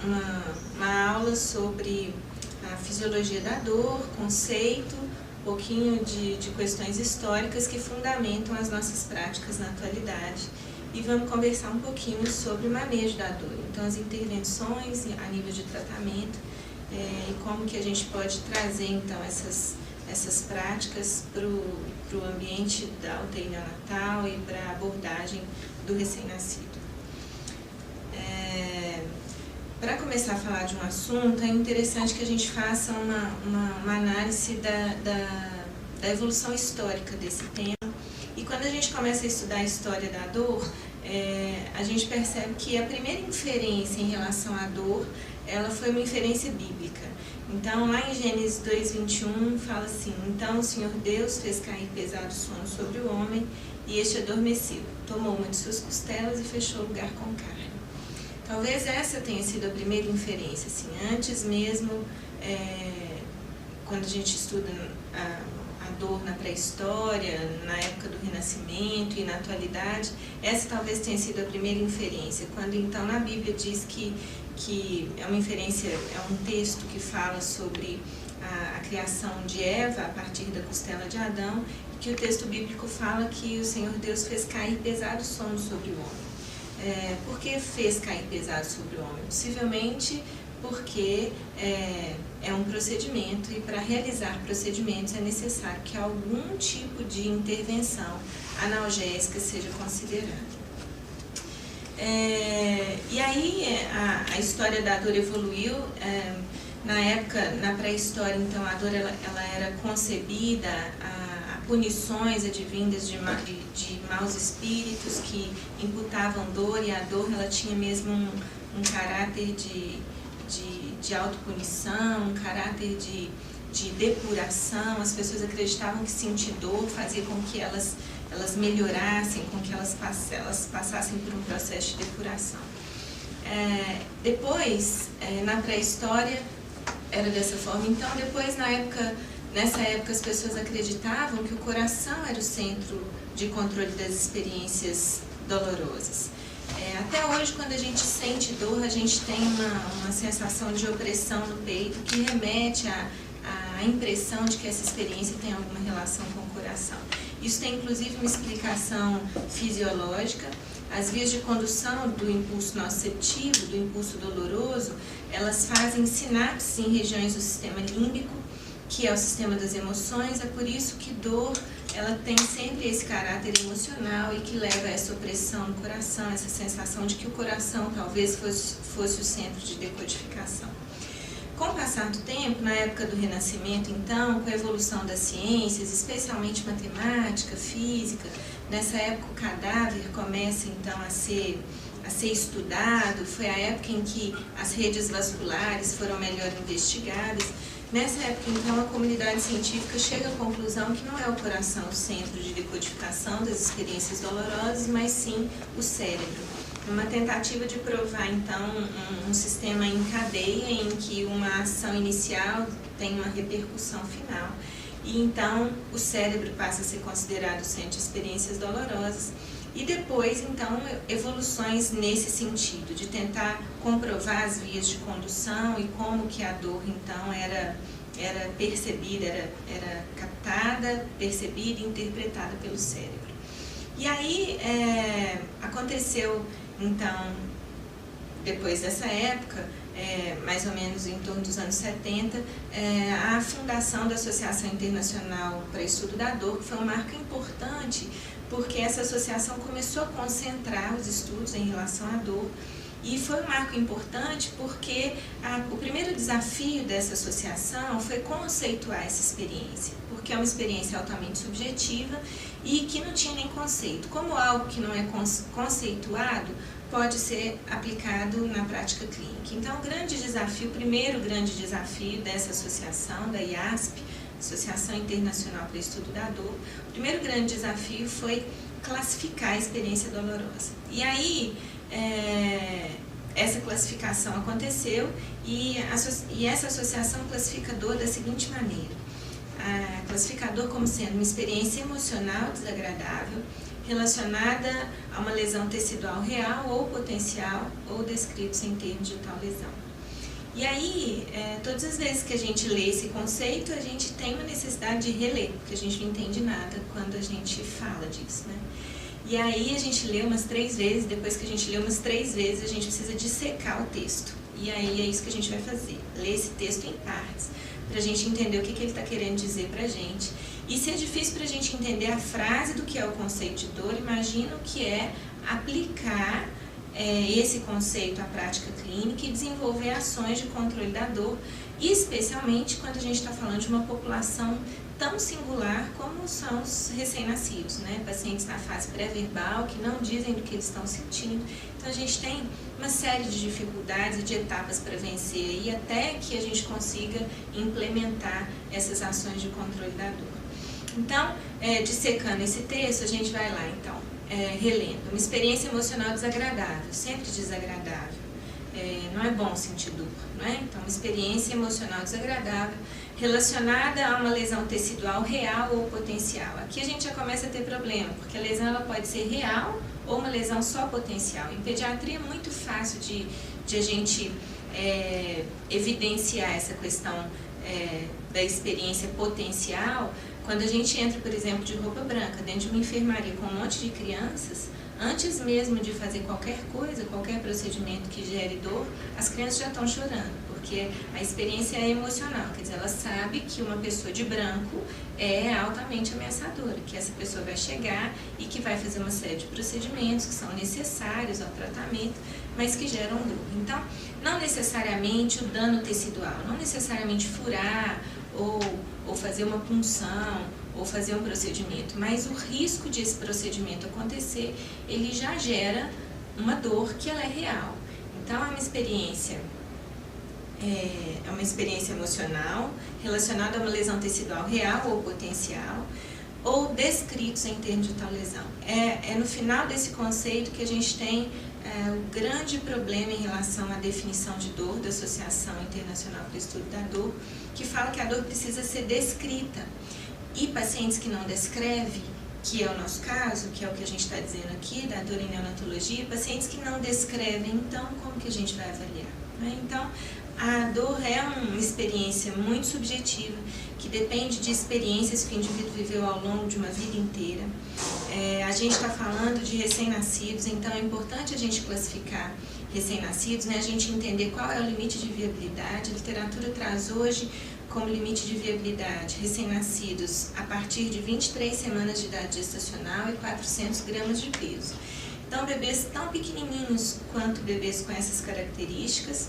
uma aula sobre a fisiologia da dor, conceito, um pouquinho de questões históricas que fundamentam as nossas práticas na atualidade. E vamos conversar um pouquinho sobre o manejo da dor, então as intervenções a nível de tratamento e como que a gente pode trazer então essas práticas para o ambiente da UTI neonatal e para a abordagem do recém-nascido. Para começar a falar de um assunto, é interessante que a gente faça uma análise da evolução histórica desse tema. E quando a gente começa a estudar a história da dor, a gente percebe que a primeira inferência em relação à dor, ela foi uma inferência bíblica. Então, lá em Gênesis 2:21, fala assim: então o Senhor Deus fez cair pesado sono sobre o homem, e este adormeceu. Tomou uma de suas costelas e fechou o lugar com carne. Talvez essa tenha sido a primeira inferência, assim, antes mesmo, quando a gente estuda a dor na pré-história, na época do Renascimento e na atualidade, essa talvez tenha sido a primeira inferência, quando então na Bíblia diz que é uma inferência, é um texto que fala sobre a criação de Eva a partir da costela de Adão, que o texto bíblico fala que o Senhor Deus fez cair pesado sono sobre o homem. Por que fez cair pesado sobre o homem? Possivelmente porque é um procedimento e para realizar procedimentos é necessário que algum tipo de intervenção analgésica seja considerada. E aí a história da dor evoluiu. Na época, na pré-história, então, a dor ela era concebida a punições advindas de maus espíritos que imputavam dor, e a dor ela tinha mesmo um caráter de autopunição, um caráter de depuração. As pessoas acreditavam que sentir dor fazia com que elas melhorassem, com que elas passassem por um processo de depuração. Depois, na pré-história, era dessa forma. Então, depois, nessa época, as pessoas acreditavam que o coração era o centro de controle das experiências dolorosas. Até hoje, quando a gente sente dor, a gente tem uma sensação de opressão no peito que remete à impressão de que essa experiência tem alguma relação com o coração. Isso tem inclusive uma explicação fisiológica. As vias de condução do impulso nociceptivo, do impulso doloroso, elas fazem sinapses em regiões do sistema límbico, que é o sistema das emoções. É por isso que dor ela tem sempre esse caráter emocional e que leva a essa opressão no coração, essa sensação de que o coração talvez fosse o centro de decodificação. Com o passar do tempo, na época do Renascimento, então, com a evolução das ciências, especialmente matemática, física, nessa época o cadáver começa então a ser estudado, foi a época em que as redes vasculares foram melhor investigadas. Nessa época, então, a comunidade científica chega à conclusão que não é o coração o centro de decodificação das experiências dolorosas, mas sim o cérebro. Uma tentativa de provar, então, um sistema em cadeia em que uma ação inicial tem uma repercussão final. E, então, o cérebro passa a ser considerado o centro de experiências dolorosas. E depois, então, evoluções nesse sentido, de tentar comprovar as vias de condução e como que a dor, então, era percebida, era captada, percebida e interpretada pelo cérebro. E aí, aconteceu, então, depois dessa época, mais ou menos em torno dos anos 70, a fundação da Associação Internacional para Estudo da Dor, que foi um marco importante, porque essa associação começou a concentrar os estudos em relação à dor. E foi um marco importante porque o primeiro desafio dessa associação foi conceituar essa experiência, porque é uma experiência altamente subjetiva e que não tinha nem conceito. Como algo que não é conceituado pode ser aplicado na prática clínica. Então, o primeiro grande desafio dessa associação, da IASP, Associação Internacional para o Estudo da Dor, o primeiro grande desafio foi classificar a experiência dolorosa. E aí, essa classificação aconteceu e essa associação classifica a dor da seguinte maneira: classifica a dor como sendo uma experiência emocional desagradável relacionada a uma lesão tecidual real ou potencial ou descritos em termos de tal lesão. E aí, todas as vezes que a gente lê esse conceito, a gente tem uma necessidade de reler, porque a gente não entende nada quando a gente fala disso, né? E aí a gente lê umas 3 vezes, depois que a gente lê umas 3 vezes, a gente precisa dissecar o texto. E aí é isso que a gente vai fazer, ler esse texto em partes, para a gente entender o que ele está querendo dizer para a gente. E se é difícil para a gente entender a frase do que é o conceito de dor, imagina o que é aplicar esse conceito à prática clínica e desenvolver ações de controle da dor, especialmente quando a gente está falando de uma população tão singular como são os recém-nascidos, né? Pacientes na fase pré-verbal que não dizem do que eles estão sentindo. Então a gente tem uma série de dificuldades e de etapas para vencer e até que a gente consiga implementar essas ações de controle da dor. Então, dissecando esse texto, a gente vai lá, então, relendo. Uma experiência emocional desagradável, sempre desagradável. Não é bom sentir dor, não é? Então, uma experiência emocional desagradável relacionada a uma lesão tecidual real ou potencial. Aqui a gente já começa a ter problema, porque a lesão ela pode ser real ou uma lesão só potencial. Em pediatria é muito fácil de a gente evidenciar essa questão da experiência potencial quando a gente entra, por exemplo, de roupa branca dentro de uma enfermaria com um monte de crianças. Antes mesmo de fazer qualquer coisa, qualquer procedimento que gere dor, as crianças já estão chorando, porque a experiência é emocional, quer dizer, ela sabe que uma pessoa de branco é altamente ameaçadora, que essa pessoa vai chegar e que vai fazer uma série de procedimentos que são necessários ao tratamento, mas que geram dor. Então, não necessariamente o dano tecidual, não necessariamente furar ou fazer uma punção, ou fazer um procedimento, mas o risco de esse procedimento acontecer, ele já gera uma dor que ela é real. Então, é uma experiência emocional relacionada a uma lesão tecidual real ou potencial, ou descritos em termos de tal lesão. É no final desse conceito que a gente tem o grande problema em relação à definição de dor da Associação Internacional para o Estudo da Dor, que fala que a dor precisa ser descrita. E pacientes que não descrevem, que é o nosso caso, que é o que a gente está dizendo aqui, da dor em neonatologia, pacientes que não descrevem, então, como que a gente vai avaliar? Então, a dor é uma experiência muito subjetiva, que depende de experiências que o indivíduo viveu ao longo de uma vida inteira. A gente está falando de recém-nascidos, então é importante a gente classificar recém-nascidos, né? A gente entender qual é o limite de viabilidade. A literatura traz hoje como limite de viabilidade recém-nascidos a partir de 23 semanas de idade gestacional e 400 gramas de peso. Então, bebês tão pequenininhos quanto bebês com essas características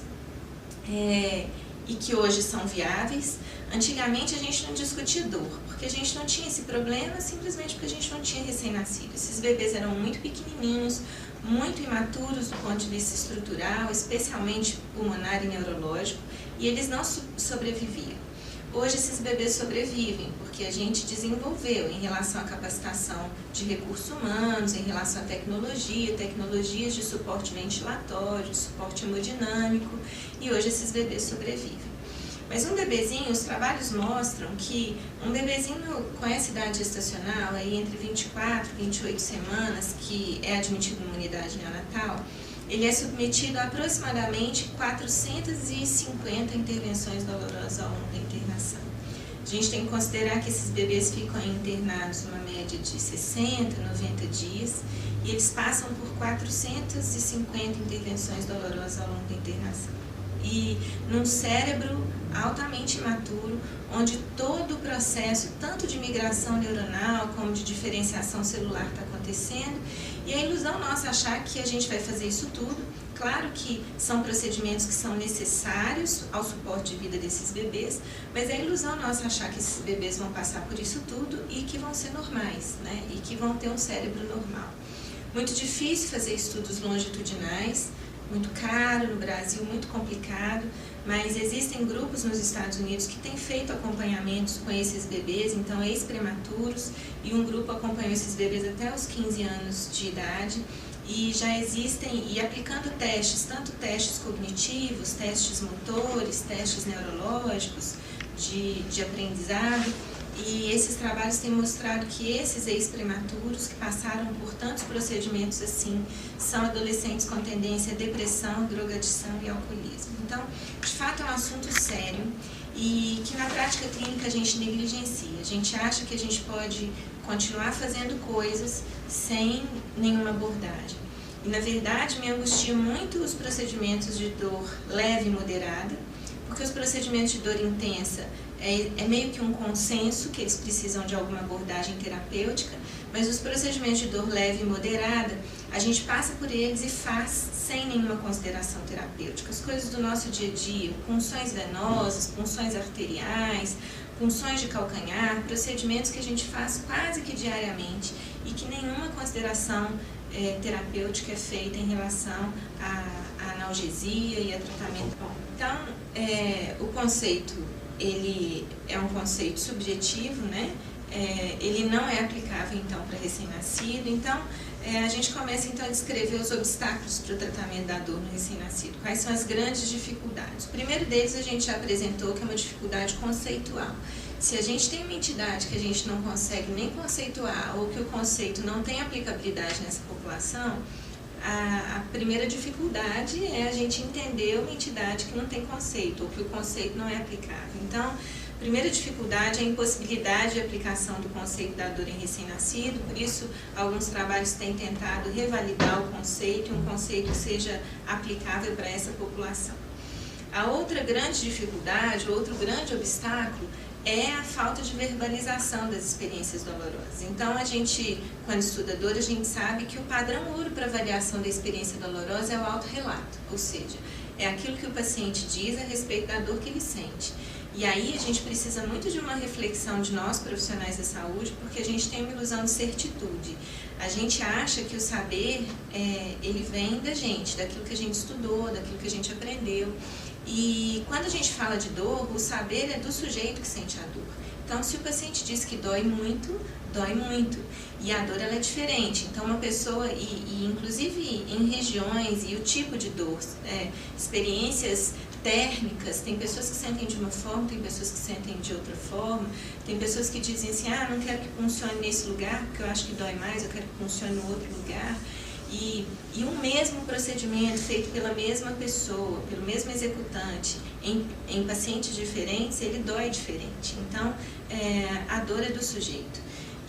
e que hoje são viáveis. Antigamente a gente não discutia dor, porque a gente não tinha esse problema simplesmente porque a gente não tinha recém-nascido. Esses bebês eram muito pequenininhos, muito imaturos do ponto de vista estrutural, especialmente pulmonar e neurológico, e eles não sobreviviam. Hoje esses bebês sobrevivem, porque a gente desenvolveu em relação à capacitação de recursos humanos, em relação à tecnologia, tecnologias de suporte ventilatório, suporte hemodinâmico, e hoje esses bebês sobrevivem. Mas um bebezinho, os trabalhos mostram que um bebezinho com essa idade gestacional, aí entre 24 e 28 semanas, que é admitido numa unidade neonatal, ele é submetido a aproximadamente 450 intervenções dolorosas ao longo da internação. A gente tem que considerar que esses bebês ficam internados numa média de 60, 90 dias e eles passam por 450 intervenções dolorosas ao longo da internação. E num cérebro altamente imaturo, onde todo o processo, tanto de migração neuronal como de diferenciação celular está acontecendo, e a ilusão nossa achar que a gente vai fazer isso tudo. Claro que são procedimentos que são necessários ao suporte de vida desses bebês, mas é a ilusão nossa achar que esses bebês vão passar por isso tudo e que vão ser normais, né? E que vão ter um cérebro normal. Muito difícil fazer estudos longitudinais, muito caro no Brasil, muito complicado, mas existem grupos nos Estados Unidos que têm feito acompanhamentos com esses bebês, então ex-prematuros, e um grupo acompanhou esses bebês até os 15 anos de idade, e já existem, e aplicando testes, tanto testes cognitivos, testes motores, testes neurológicos, de aprendizado, e esses trabalhos têm mostrado que esses ex-prematuros que passaram por tantos procedimentos assim, são adolescentes com tendência a depressão, drogadição e alcoolismo. Então, de fato, um assunto sério e que na prática clínica a gente negligencia. A gente acha que a gente pode continuar fazendo coisas sem nenhuma abordagem. E na verdade me angustia muito os procedimentos de dor leve e moderada, porque os procedimentos de dor intensa é meio que um consenso que eles precisam de alguma abordagem terapêutica, mas os procedimentos de dor leve e moderada, a gente passa por eles e faz sem nenhuma consideração terapêutica. As coisas do nosso dia a dia, punções venosas, punções arteriais, punções de calcanhar, procedimentos que a gente faz quase que diariamente e que nenhuma consideração terapêutica é feita em relação à analgesia e a tratamento. Então, o conceito, ele é um conceito subjetivo, né? Ele não é aplicável, então, para recém-nascido. Então, a gente começa, então, a descrever os obstáculos para o tratamento da dor no recém-nascido. Quais são as grandes dificuldades? O primeiro deles a gente já apresentou, que é uma dificuldade conceitual. Se a gente tem uma entidade que a gente não consegue nem conceituar ou que o conceito não tem aplicabilidade nessa população, a primeira dificuldade é a gente entender uma entidade que não tem conceito ou que o conceito não é aplicável. Então, a primeira dificuldade é a impossibilidade de aplicação do conceito da dor em recém-nascido, por isso alguns trabalhos têm tentado revalidar o conceito e um conceito que seja aplicável para essa população. A outra grande dificuldade, outro grande obstáculo, é a falta de verbalização das experiências dolorosas. Então, a gente, quando estuda dor, a gente sabe que o padrão ouro para avaliação da experiência dolorosa é o autorrelato, ou seja, é aquilo que o paciente diz a respeito da dor que ele sente. E aí a gente precisa muito de uma reflexão de nós, profissionais da saúde, porque a gente tem uma ilusão de certitude. A gente acha que o saber, ele vem da gente, daquilo que a gente estudou, daquilo que a gente aprendeu. E quando a gente fala de dor, o saber é do sujeito que sente a dor. Então, se o paciente diz que dói muito, dói muito. E a dor ela é diferente. Então, uma pessoa, e inclusive em regiões e o tipo de dor, experiências térmicas, tem pessoas que sentem de uma forma, tem pessoas que sentem de outra forma, tem pessoas que dizem assim, não quero que funcione nesse lugar, porque eu acho que dói mais, eu quero que funcione no outro lugar. E um mesmo procedimento feito pela mesma pessoa, pelo mesmo executante, em pacientes diferentes, ele dói diferente. Então, a dor é do sujeito.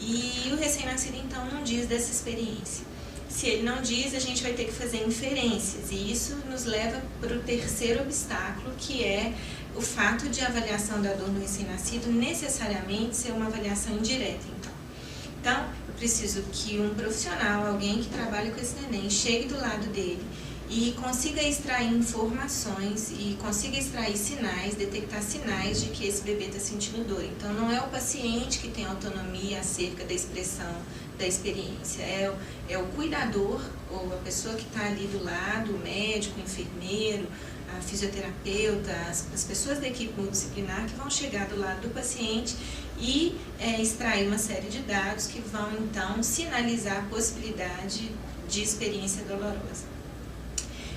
E o recém-nascido, então, não diz dessa experiência. Se ele não diz, a gente vai ter que fazer inferências. E isso nos leva para o terceiro obstáculo, que é o fato de a avaliação da dor no recém-nascido necessariamente ser uma avaliação indireta, Então, eu preciso que um profissional, alguém que trabalha com esse neném, chegue do lado dele e consiga extrair informações e consiga extrair sinais, detectar sinais de que esse bebê está sentindo dor. Então, não é o paciente que tem autonomia acerca da expressão da experiência, é o cuidador ou a pessoa que está ali do lado, o médico, o enfermeiro, a fisioterapeuta, as pessoas da equipe multidisciplinar que vão chegar do lado do paciente e extrair uma série de dados que vão, então, sinalizar a possibilidade de experiência dolorosa.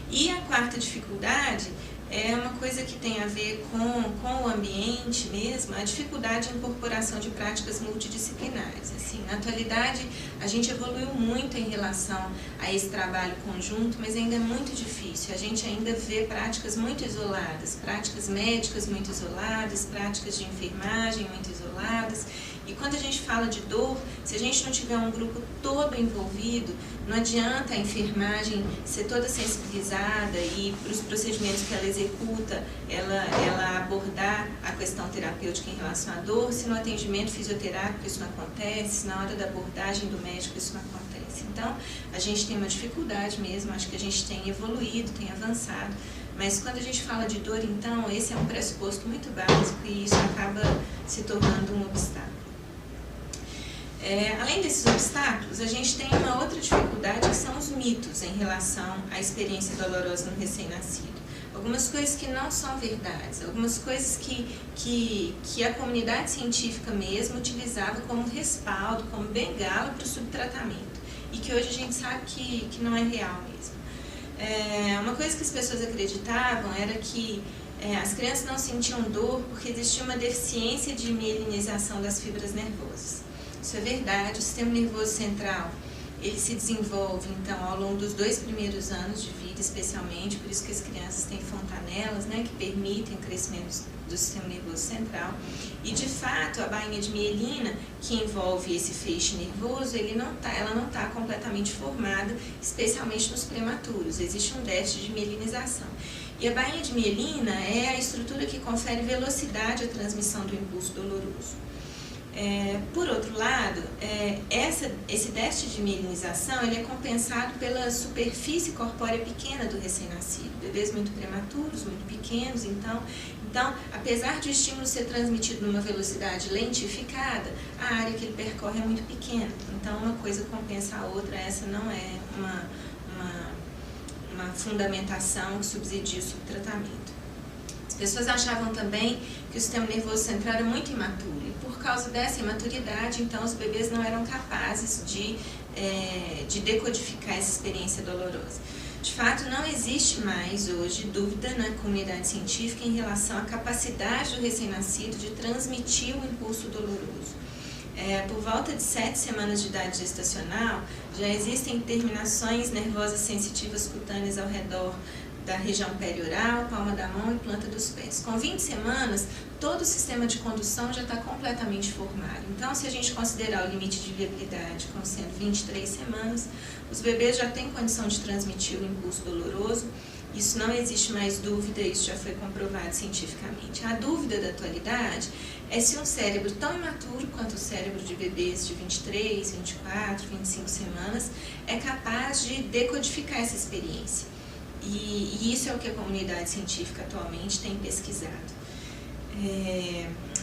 E a quarta dificuldade é uma coisa que tem a ver com o ambiente mesmo, a dificuldade de incorporação de práticas multidisciplinares. Assim, na atualidade, a gente evoluiu muito em relação a esse trabalho conjunto, mas ainda é muito difícil. A gente ainda vê práticas muito isoladas, práticas médicas muito isoladas, práticas de enfermagem muito isoladas. E quando a gente fala de dor, se a gente não tiver um grupo todo envolvido, não adianta a enfermagem ser toda sensibilizada e para os procedimentos que ela executa, ela abordar a questão terapêutica em relação à dor, se no atendimento fisioterápico isso não acontece, se na hora da abordagem do médico isso não acontece. Então, a gente tem uma dificuldade mesmo, acho que a gente tem evoluído, tem avançado, mas quando a gente fala de dor, então, esse é um pressuposto muito básico e isso acaba se tornando um obstáculo. Além desses obstáculos, a gente tem uma outra dificuldade que são os mitos em relação à experiência dolorosa no recém-nascido. Algumas coisas que não são verdades, algumas coisas que a comunidade científica mesmo utilizava como respaldo, como bengala para o subtratamento e que hoje a gente sabe que não é real mesmo. Uma coisa que as pessoas acreditavam era que as crianças não sentiam dor porque existia uma deficiência de mielinização das fibras nervosas. Isso é verdade, o sistema nervoso central ele se desenvolve, então, ao longo dos 2 primeiros anos de vida, especialmente, por isso que as crianças têm fontanelas, né, que permitem o crescimento do sistema nervoso central. E, de fato, a bainha de mielina, que envolve esse feixe nervoso, ela não está completamente formada, especialmente nos prematuros. Existe um déficit de mielinização. E a bainha de mielina é a estrutura que confere velocidade à transmissão do impulso doloroso. Por outro lado, esse déficit de mielinização ele é compensado pela superfície corpórea pequena do recém-nascido. Bebês muito prematuros, muito pequenos, então, apesar de o estímulo ser transmitido numa velocidade lentificada, a área que ele percorre é muito pequena. Então, uma coisa compensa a outra, essa não é uma fundamentação que subsidia o subtratamento. As pessoas achavam também que o sistema nervoso central era muito imaturo, e por causa dessa imaturidade, então, os bebês não eram capazes de decodificar essa experiência dolorosa. De fato, não existe mais hoje dúvida na comunidade científica em relação à capacidade do recém-nascido de transmitir o impulso doloroso. Por volta de 7 semanas de idade gestacional, já existem terminações nervosas sensitivas cutâneas ao redor da região perioral, palma da mão e planta dos pés. Com 20 semanas, todo o sistema de condução já está completamente formado. Então, se a gente considerar o limite de viabilidade como sendo 23 semanas, os bebês já têm condição de transmitir o impulso doloroso. Isso não existe mais dúvida, isso já foi comprovado cientificamente. A dúvida da atualidade é se um cérebro tão imaturo quanto o cérebro de bebês de 23, 24, 25 semanas é capaz de decodificar essa experiência. E isso é o que a comunidade científica atualmente tem pesquisado.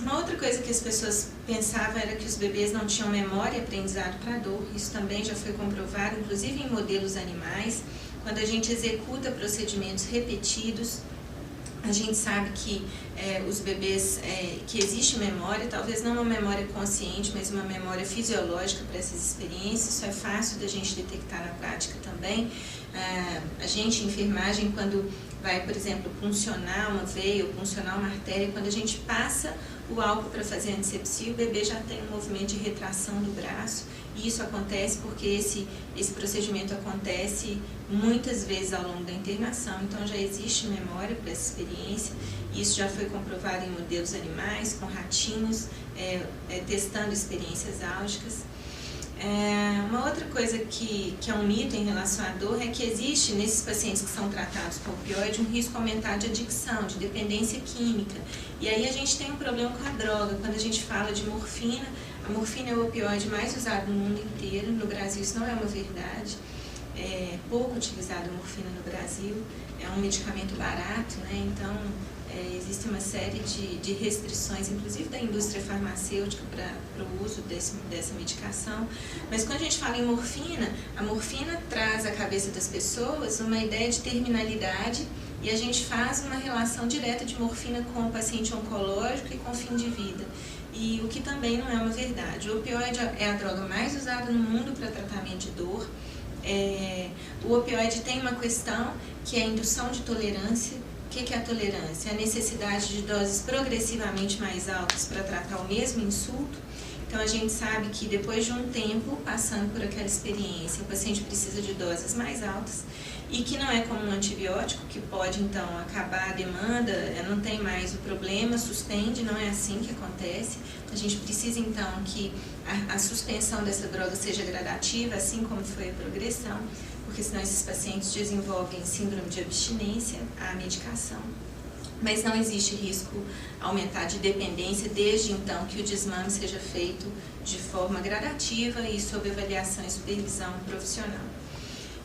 Uma outra coisa que as pessoas pensavam era que os bebês não tinham memória e aprendizado para dor. Isso também já foi comprovado, inclusive em modelos animais. Quando a gente executa procedimentos repetidos, a gente sabe que os bebês, que existe memória, talvez não uma memória consciente, mas uma memória fisiológica para essas experiências. Isso é fácil da gente detectar na prática também. A gente, em enfermagem, quando vai, por exemplo, puncionar uma veia ou puncionar uma artéria, quando a gente passa o álcool para fazer antisepsia, o bebê já tem um movimento de retração do braço, e isso acontece porque esse procedimento acontece muitas vezes ao longo da internação, então já existe memória para essa experiência, e isso já foi comprovado em modelos animais, com ratinhos, testando experiências álgicas. Uma outra coisa que é um mito em relação à dor é que existe, nesses pacientes que são tratados com opioide, um risco aumentado de adicção, de dependência química. E aí a gente tem um problema com a droga. Quando a gente fala de morfina, a morfina é o opioide mais usado no mundo inteiro. No Brasil isso não é uma verdade. É pouco utilizada a morfina no Brasil. É um medicamento barato, né? Então existe uma série de restrições, inclusive da indústria farmacêutica, para o uso dessa medicação. Mas quando a gente fala em morfina, a morfina traz à cabeça das pessoas uma ideia de terminalidade, e a gente faz uma relação direta de morfina com o paciente oncológico e com o fim de vida. E o que também não é uma verdade. O opioide é a droga mais usada no mundo para tratamento de dor. O opioide tem uma questão que é a indução de tolerância. O que é a tolerância? A necessidade de doses progressivamente mais altas para tratar o mesmo insulto. Então, a gente sabe que depois de um tempo, passando por aquela experiência, o paciente precisa de doses mais altas, e que não é como um antibiótico, que pode, então, acabar a demanda, não tem mais o problema, suspende, não é assim que acontece. A gente precisa, então, que a suspensão dessa droga seja gradativa, assim como foi a progressão, porque senão esses pacientes desenvolvem síndrome de abstinência à medicação. Mas não existe risco aumentar de dependência desde então que o desmame seja feito de forma gradativa e sob avaliação e supervisão profissional.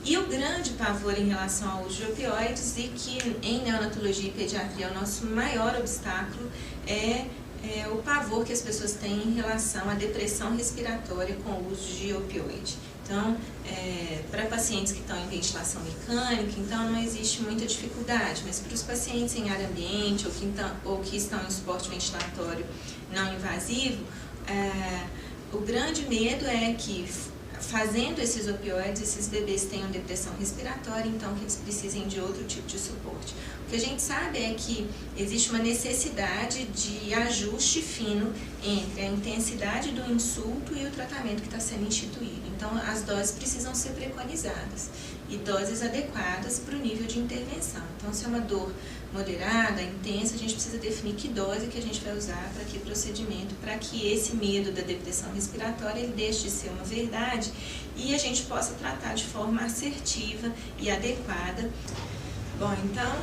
E o grande pavor em relação ao uso de opioides, e que em neonatologia e pediatria é o nosso maior obstáculo, é o pavor que as pessoas têm em relação à depressão respiratória com o uso de opioide. Então, para pacientes que estão em ventilação mecânica, então não existe muita dificuldade, mas para os pacientes em ar ambiente ou que estão em suporte ventilatório não invasivo, o grande medo é que fazendo esses opioides, esses bebês tenham depressão respiratória, então que eles precisem de outro tipo de suporte. O que a gente sabe é que existe uma necessidade de ajuste fino entre a intensidade do insulto e o tratamento que está sendo instituído. Então, as doses precisam ser preconizadas e doses adequadas para o nível de intervenção. Então, se é uma dor moderada, intensa, a gente precisa definir que dose que a gente vai usar para que procedimento, para que esse medo da depressão respiratória ele deixe de ser uma verdade e a gente possa tratar de forma assertiva e adequada. Bom, então,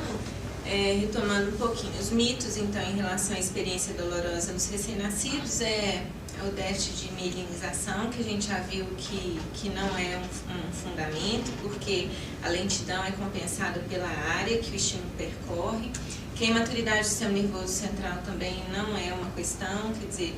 retomando um pouquinho, os mitos, então, em relação à experiência dolorosa nos recém-nascidos é o déficit de mielinização, que a gente já viu que não é um fundamento, porque a lentidão é compensada pela área que o estímulo percorre, que a imaturidade do sistema nervoso central também não é uma questão, quer dizer,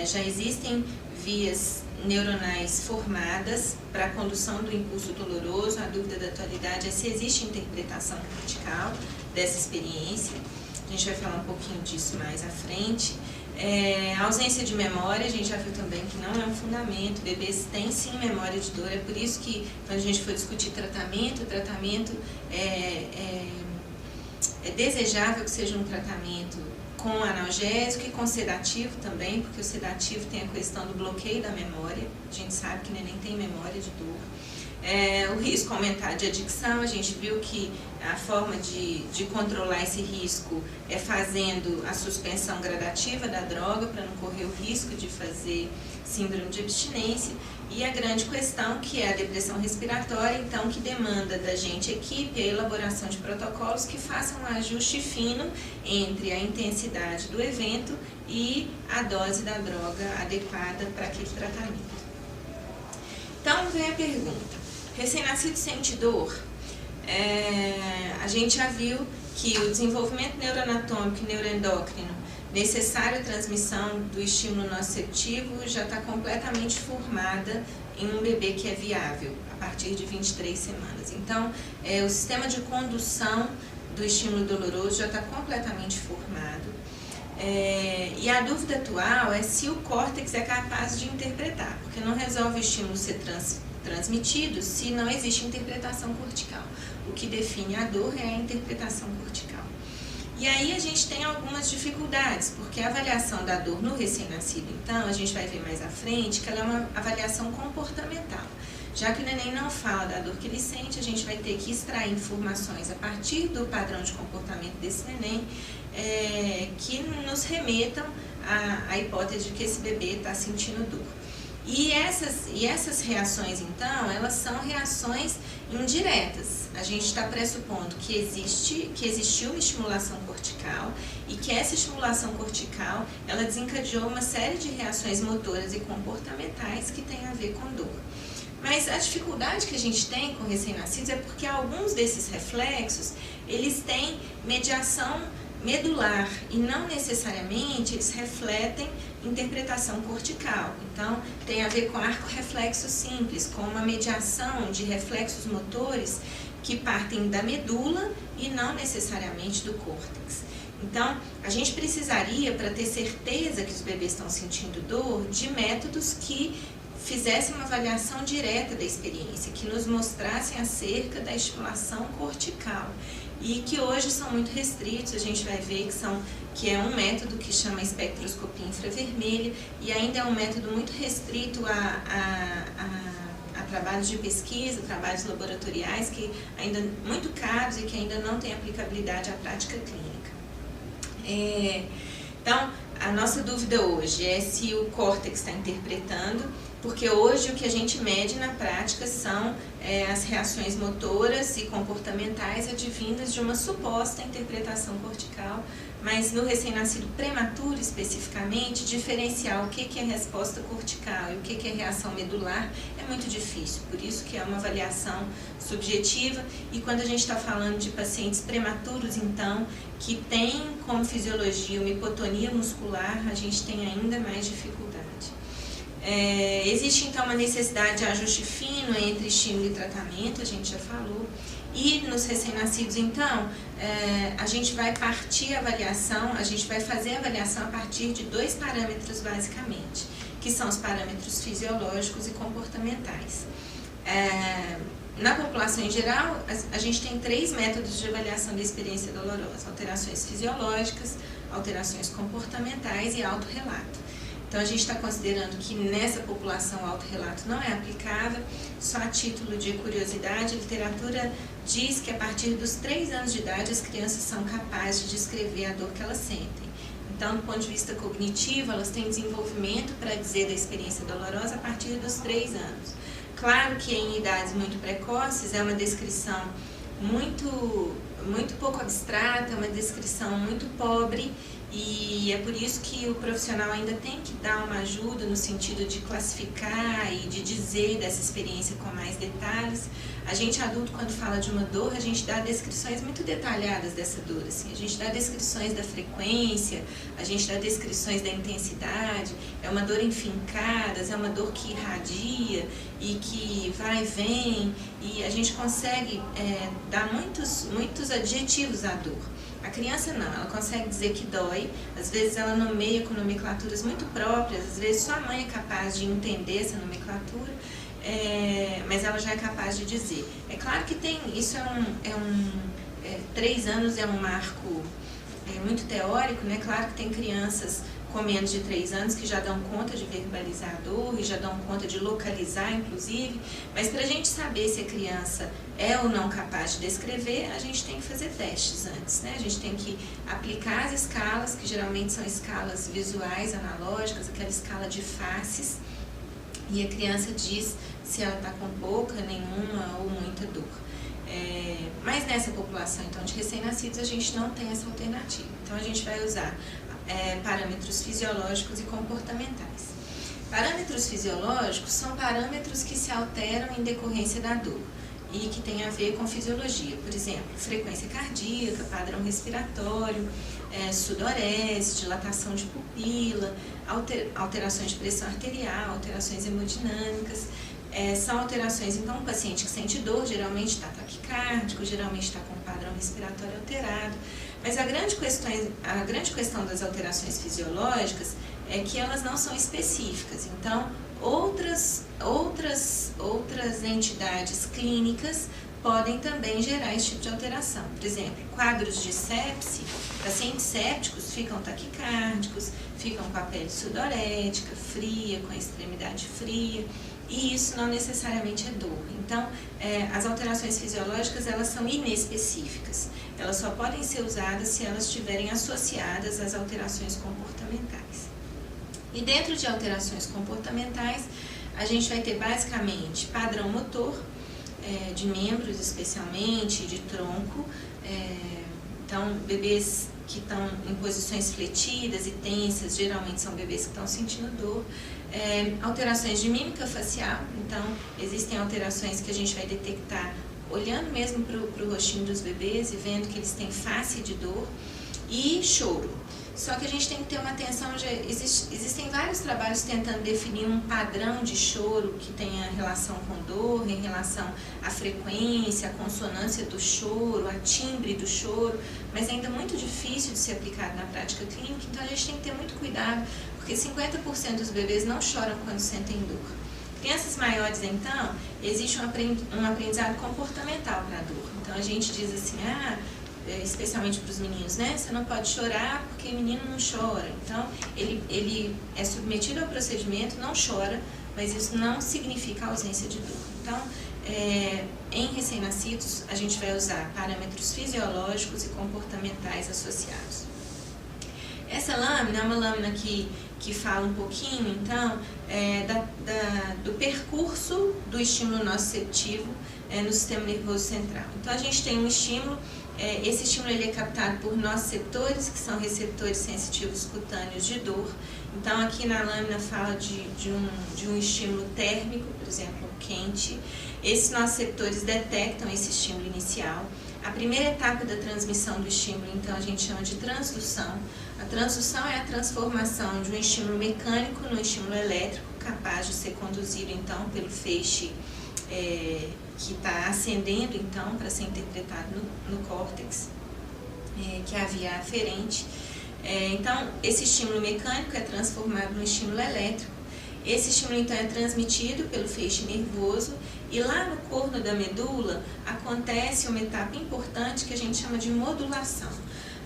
já existem vias neuronais formadas para a condução do impulso doloroso. A dúvida da atualidade é se existe interpretação cortical dessa experiência. A gente vai falar um pouquinho disso mais à frente. A ausência de memória, a gente já viu também que não é um fundamento. Bebês têm sim memória de dor, é por isso que quando a gente for discutir tratamento, o tratamento é desejável que seja um tratamento com analgésico e com sedativo também, porque o sedativo tem a questão do bloqueio da memória. A gente sabe que o neném tem memória de dor. O risco aumentado de adicção, a gente viu que a forma de controlar esse risco é fazendo a suspensão gradativa da droga para não correr o risco de fazer síndrome de abstinência. E a grande questão, que é a depressão respiratória, então, que demanda da gente, equipe, a elaboração de protocolos que façam um ajuste fino entre a intensidade do evento e a dose da droga adequada para aquele tratamento. Então, vem a pergunta: recém-nascido sente dor? A gente já viu que o desenvolvimento neuroanatômico e neuroendócrino necessário à transmissão do estímulo nociceptivo já está completamente formada em um bebê que é viável, a partir de 23 semanas. Então, o sistema de condução do estímulo doloroso já está completamente formado. E a dúvida atual é se o córtex é capaz de interpretar, porque não resolve o estímulo ser transmitido se não existe interpretação cortical. O que define a dor é a interpretação cortical. E aí a gente tem algumas dificuldades, porque a avaliação da dor no recém-nascido, então, a gente vai ver mais à frente que ela é uma avaliação comportamental. Já que o neném não fala da dor que ele sente, a gente vai ter que extrair informações a partir do padrão de comportamento desse neném, que nos remetam à hipótese de que esse bebê está sentindo dor. E essas reações, então, elas são reações indiretas. A gente está pressupondo que existiu uma estimulação cortical e que essa estimulação cortical, ela desencadeou uma série de reações motoras e comportamentais que têm a ver com dor. Mas a dificuldade que a gente tem com recém-nascidos é porque alguns desses reflexos, eles têm mediação medular e não necessariamente eles refletem interpretação cortical. Então, tem a ver com arco reflexo simples, com uma mediação de reflexos motores que partem da medula e não necessariamente do córtex. Então, a gente precisaria, para ter certeza que os bebês estão sentindo dor, de métodos que fizessem uma avaliação direta da experiência, que nos mostrassem acerca da estimulação cortical. E que hoje são muito restritos, a gente vai ver que é um método que chama espectroscopia infravermelha e ainda é um método muito restrito a trabalhos de pesquisa, trabalhos laboratoriais, que ainda muito caros e que ainda não têm aplicabilidade à prática clínica. Então, a nossa dúvida hoje é se o córtex está interpretando, porque hoje o que a gente mede na prática são as reações motoras e comportamentais advindas de uma suposta interpretação cortical, mas no recém-nascido prematuro especificamente, diferenciar o que é resposta cortical e o que é reação medular é muito difícil, por isso que é uma avaliação subjetiva. E quando a gente está falando de pacientes prematuros, então, que tem como fisiologia uma hipotonia muscular, a gente tem ainda mais dificuldade. Existe então uma necessidade de ajuste fino entre estímulo e tratamento, a gente já falou. E nos recém-nascidos, então, a gente vai partir a avaliação, a gente vai fazer a avaliação a partir de dois parâmetros basicamente, que são os parâmetros fisiológicos e comportamentais. Na população em geral, a gente tem 3 métodos de avaliação da experiência dolorosa: alterações fisiológicas, alterações comportamentais e autorrelato. Então, a gente está considerando que nessa população o autorrelato não é aplicável. Só a título de curiosidade, a literatura diz que a partir dos 3 anos de idade as crianças são capazes de descrever a dor que elas sentem. Então, do ponto de vista cognitivo, elas têm desenvolvimento para dizer da experiência dolorosa a partir dos 3 anos. Claro que em idades muito precoces é uma descrição muito pouco abstrata, uma descrição muito pobre, e é por isso que o profissional ainda tem que dar uma ajuda no sentido de classificar e de dizer dessa experiência com mais detalhes. A gente adulto, quando fala de uma dor, a gente dá descrições muito detalhadas dessa dor, assim. A gente dá descrições da frequência, a gente dá descrições da intensidade. É uma dor em fincadas, é uma dor que irradia e que vai e vem, e a gente consegue dar muitos adjetivos à dor. A criança não, ela consegue dizer que dói, às vezes ela nomeia com nomenclaturas muito próprias, às vezes só a mãe é capaz de entender essa nomenclatura, mas ela já é capaz de dizer. É claro que isso 3 anos é um marco muito teórico, né? Claro que tem crianças com menos de 3 anos que já dão conta de verbalizar a dor e já dão conta de localizar, inclusive, mas para a gente saber se a criança é ou não capaz de descrever, a gente tem que fazer testes antes, né? A gente tem que aplicar as escalas, que geralmente são escalas visuais, analógicas, aquela escala de faces, e a criança diz se ela está com pouca, nenhuma ou muita dor. Mas nessa população, então, de recém-nascidos, a gente não tem essa alternativa. Então, a gente vai usar parâmetros fisiológicos e comportamentais. Parâmetros fisiológicos são parâmetros que se alteram em decorrência da dor e que tem a ver com fisiologia. Por exemplo, frequência cardíaca, padrão respiratório, sudorese, dilatação de pupila, alterações de pressão arterial, alterações hemodinâmicas. São alterações, então, o paciente que sente dor geralmente está taquicárdico, geralmente está com padrão respiratório alterado. Mas a grande questão das alterações fisiológicas é que elas não são específicas. Então, outras entidades clínicas podem também gerar esse tipo de alteração. Por exemplo, quadros de sepse, pacientes sépticos ficam taquicárdicos, ficam com a pele sudorética, fria, com a extremidade fria, e isso não necessariamente é dor. Então, as alterações fisiológicas, elas são inespecíficas. Elas só podem ser usadas se elas estiverem associadas às alterações comportamentais. E dentro de alterações comportamentais, a gente vai ter basicamente padrão motor, de membros especialmente, de tronco. Então, bebês que estão em posições fletidas e tensas, geralmente são bebês que estão sentindo dor. Alterações de mímica facial, então existem alterações que a gente vai detectar olhando mesmo para o rostinho dos bebês e vendo que eles têm face de dor. E choro. Só que a gente tem que ter uma atenção, existem vários trabalhos tentando definir um padrão de choro que tenha relação com dor, em relação à frequência, à consonância do choro, a timbre do choro, mas é ainda muito difícil de ser aplicado na prática clínica, então a gente tem que ter muito cuidado, porque 50% dos bebês não choram quando sentem dor. Crianças maiores, então, existe um aprendizado comportamental para a dor. Então a gente diz assim, especialmente para os meninos, né? Você não pode chorar porque menino não chora. Então, ele é submetido ao procedimento, não chora, mas isso não significa ausência de dor. Então, em recém-nascidos, a gente vai usar parâmetros fisiológicos e comportamentais associados. Essa lâmina é uma lâmina que fala um pouquinho, então, do percurso do estímulo nociceptivo no sistema nervoso central. Então, a gente tem um estímulo. Esse estímulo ele é captado por nociceptores, que são receptores sensitivos cutâneos de dor. Então, aqui na lâmina fala de um estímulo térmico, por exemplo, quente. Esses nociceptores detectam esse estímulo inicial. A primeira etapa da transmissão do estímulo, então, a gente chama de transdução. A transdução é a transformação de um estímulo mecânico num estímulo elétrico, capaz de ser conduzido, então, pelo feixe que está ascendendo, então, para ser interpretado no córtex, que é a via aferente. Então, esse estímulo mecânico é transformado num estímulo elétrico, Esse estímulo, então, é transmitido pelo feixe nervoso e lá no corno da medula acontece uma etapa importante que a gente chama de modulação.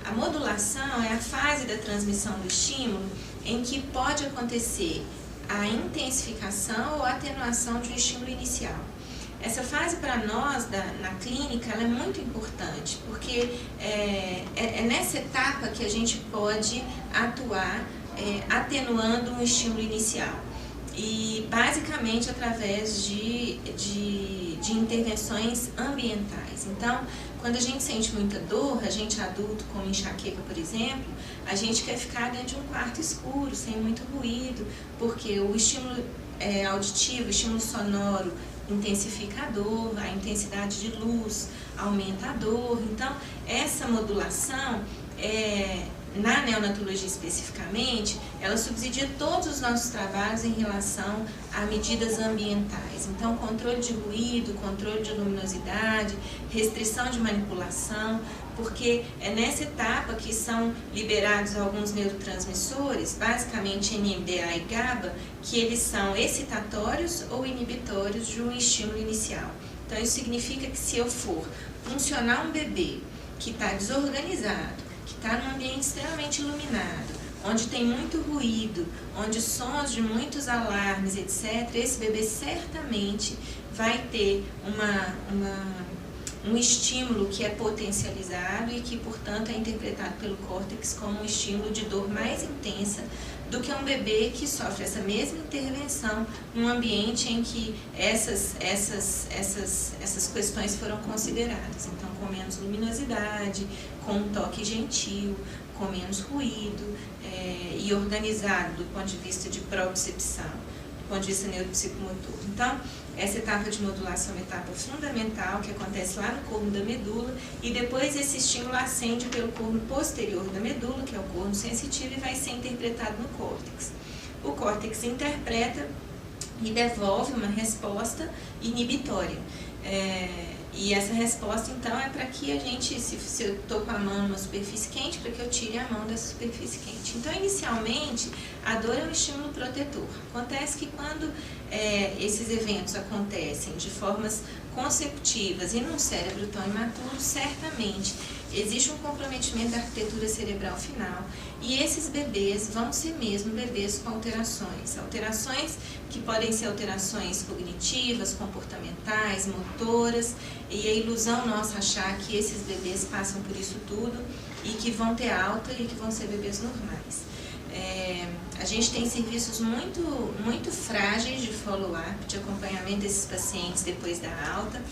A modulação é a fase da transmissão do estímulo em que pode acontecer a intensificação ou atenuação de um estímulo inicial. Essa fase para nós, na clínica, ela é muito importante, porque é nessa etapa que a gente pode atuar atenuando um estímulo inicial. E basicamente através de intervenções ambientais. Então, quando a gente sente muita dor, a gente adulto, como enxaqueca, por exemplo, a gente quer ficar dentro de um quarto escuro, sem muito ruído, porque o estímulo auditivo, o estímulo sonoro intensifica a dor, a intensidade de luz aumenta a dor. Então, essa modulação na neonatologia especificamente, ela subsidia todos os nossos trabalhos em relação a medidas ambientais. Então, controle de ruído, controle de luminosidade, restrição de manipulação, porque é nessa etapa que são liberados alguns neurotransmissores, basicamente NMDA e GABA, que eles são excitatórios ou inibitórios de um estímulo inicial. Então, isso significa que se eu for funcionar um bebê que está desorganizado, que está num ambiente extremamente iluminado, onde tem muito ruído, onde sons de muitos alarmes, etc., esse bebê certamente vai ter um estímulo que é potencializado e que, portanto, é interpretado pelo córtex como um estímulo de dor mais intensa do que um bebê que sofre essa mesma intervenção num ambiente em que essas questões foram consideradas. Então, com menos luminosidade, com um toque gentil, com menos ruído e organizado do ponto de vista de propriocepção, do ponto de vista neuropsicomotor. Então, essa etapa de modulação é uma etapa fundamental que acontece lá no corno da medula e depois esse estímulo ascende pelo corno posterior da medula, que é o corno sensitivo, e vai ser interpretado no córtex. O córtex interpreta e devolve uma resposta inibitória. E essa resposta, então, é para que a gente, se eu estou com a mão numa superfície quente, para que eu tire a mão dessa superfície quente. Então, inicialmente, a dor é um estímulo protetor. Acontece que quando esses eventos acontecem de formas consecutivas e num cérebro tão imaturo, certamente existe um comprometimento da arquitetura cerebral final e esses bebês vão ser mesmo bebês com alterações que podem ser alterações cognitivas, comportamentais, motoras, e a ilusão nossa achar que esses bebês passam por isso tudo e que vão ter alta e que vão ser bebês normais. A gente tem serviços muito frágeis de follow-up, de acompanhamento desses pacientes depois da alta,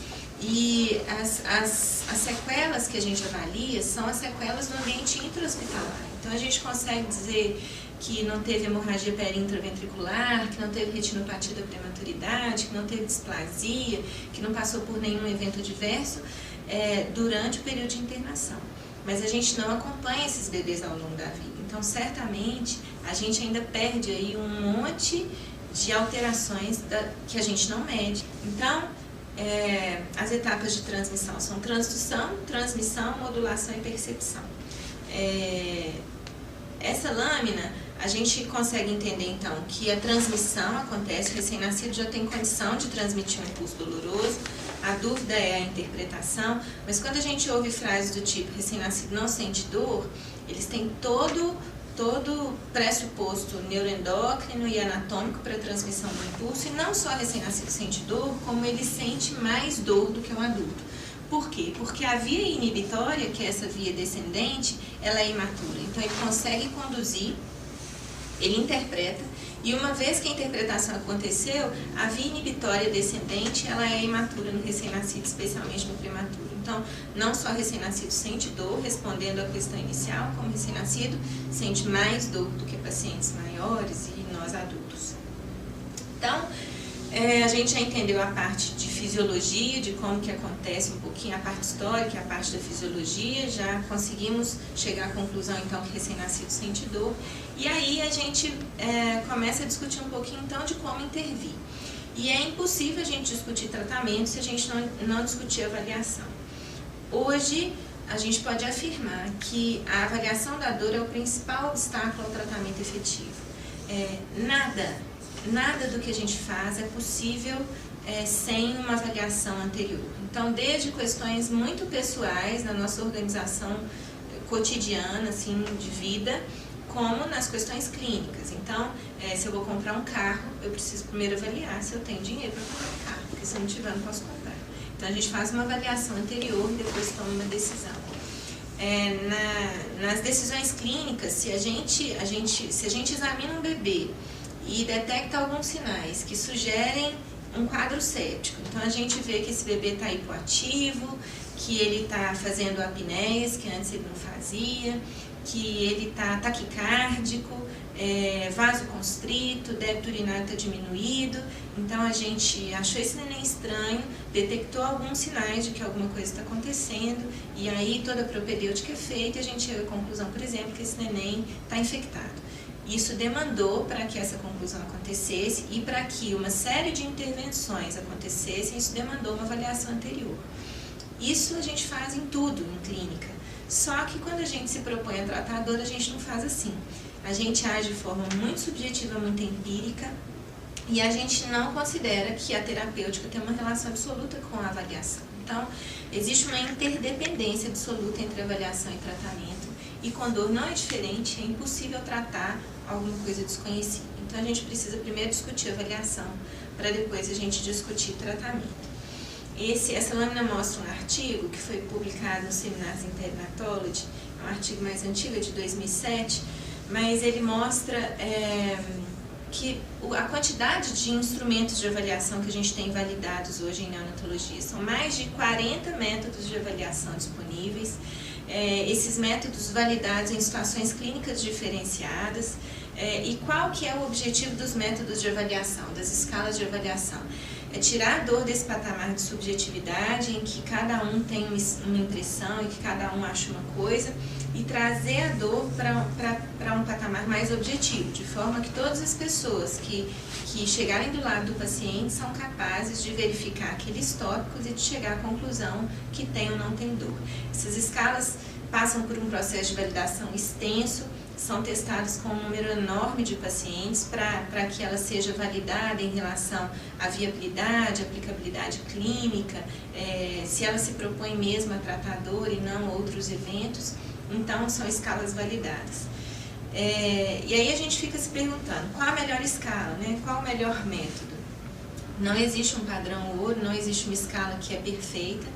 e as sequelas que a gente avalia são as sequelas do ambiente intra-hospitalar. Então a gente consegue dizer que não teve hemorragia perintraventricular, que não teve retinopatia da prematuridade, que não teve displasia, que não passou por nenhum evento adverso durante o período de internação. Mas a gente não acompanha esses bebês ao longo da vida. Então, certamente, a gente ainda perde aí um monte de alterações que a gente não mede. Então, as etapas de transmissão são transmissão, modulação e percepção. Essa lâmina, a gente consegue entender, então, que a transmissão acontece, o recém-nascido já tem condição de transmitir um impulso doloroso, a dúvida é a interpretação, mas quando a gente ouve frases do tipo recém-nascido não sente dor, eles têm todo pressuposto neuroendócrino e anatômico para a transmissão do impulso, e não só recém-nascido sente dor, como ele sente mais dor do que um adulto. Por quê? Porque a via inibitória, que é essa via descendente, ela é imatura. Então ele consegue conduzir, ele interpreta, e uma vez que a interpretação aconteceu, a via inibitória descendente, ela é imatura no recém-nascido, especialmente no prematuro. Então, não só recém-nascido sente dor, respondendo à questão inicial, como recém-nascido sente mais dor do que pacientes maiores e nós adultos. Então, a gente já entendeu a parte de fisiologia, de como que acontece um pouquinho a parte histórica, a parte da fisiologia, já conseguimos chegar à conclusão então que recém-nascido sente dor, e aí a gente começa a discutir um pouquinho então de como intervir. E é impossível a gente discutir tratamento se a gente não discutir avaliação. Hoje, a gente pode afirmar que a avaliação da dor é o principal obstáculo ao tratamento efetivo. nada do que a gente faz é possível sem uma avaliação anterior. Então, desde questões muito pessoais na nossa organização cotidiana, assim, de vida, como nas questões clínicas. Então, se eu vou comprar um carro, eu preciso primeiro avaliar se eu tenho dinheiro para comprar um carro, porque se eu não tiver, eu não posso comprar. Então, a gente faz uma avaliação anterior e depois toma uma decisão. Nas decisões clínicas, se a gente examina um bebê e detecta alguns sinais que sugerem um quadro séptico, então a gente vê que esse bebê está hipoativo, que ele está fazendo apneias, que antes ele não fazia, que ele está taquicárdico, vasoconstrito, débito urinário está diminuído. Então a gente achou esse neném estranho, detectou alguns sinais de que alguma coisa está acontecendo, e aí toda a propedêutica é feita e a gente chega à conclusão, por exemplo, que esse neném está infectado. Isso demandou para que essa conclusão acontecesse e para que uma série de intervenções acontecessem, isso demandou uma avaliação anterior. Isso a gente faz em tudo, em clínica. Só que quando a gente se propõe a tratar a dor, a gente não faz assim. A gente age de forma muito subjetiva, muito empírica, e a gente não considera que a terapêutica tem uma relação absoluta com a avaliação. Então, existe uma interdependência absoluta entre avaliação e tratamento, e com dor não é diferente, é impossível tratar alguma coisa desconhecida. Então, a gente precisa primeiro discutir a avaliação, para depois a gente discutir tratamento. Essa lâmina mostra um artigo que foi publicado no Seminars in Perinatology, é um artigo mais antigo, de 2007, mas ele mostra que a quantidade de instrumentos de avaliação que a gente tem validados hoje em neonatologia são mais de 40 métodos de avaliação disponíveis, esses métodos validados em situações clínicas diferenciadas. E qual que é o objetivo dos métodos de avaliação, das escalas de avaliação? É tirar a dor desse patamar de subjetividade, em que cada um tem uma impressão e que cada um acha uma coisa, e trazer a dor para um patamar mais objetivo, de forma que todas as pessoas que chegarem do lado do paciente são capazes de verificar aqueles tópicos e de chegar à conclusão que tem ou não tem dor. Essas escalas passam por um processo de validação extenso, são testados com um número enorme de pacientes para que ela seja validada em relação à viabilidade, aplicabilidade clínica, se ela se propõe mesmo a tratar a dor e não outros eventos. Então, são escalas validadas. E aí a gente fica se perguntando, qual a melhor escala, né? Qual o melhor método? Não existe um padrão ouro, não existe uma escala que é perfeita,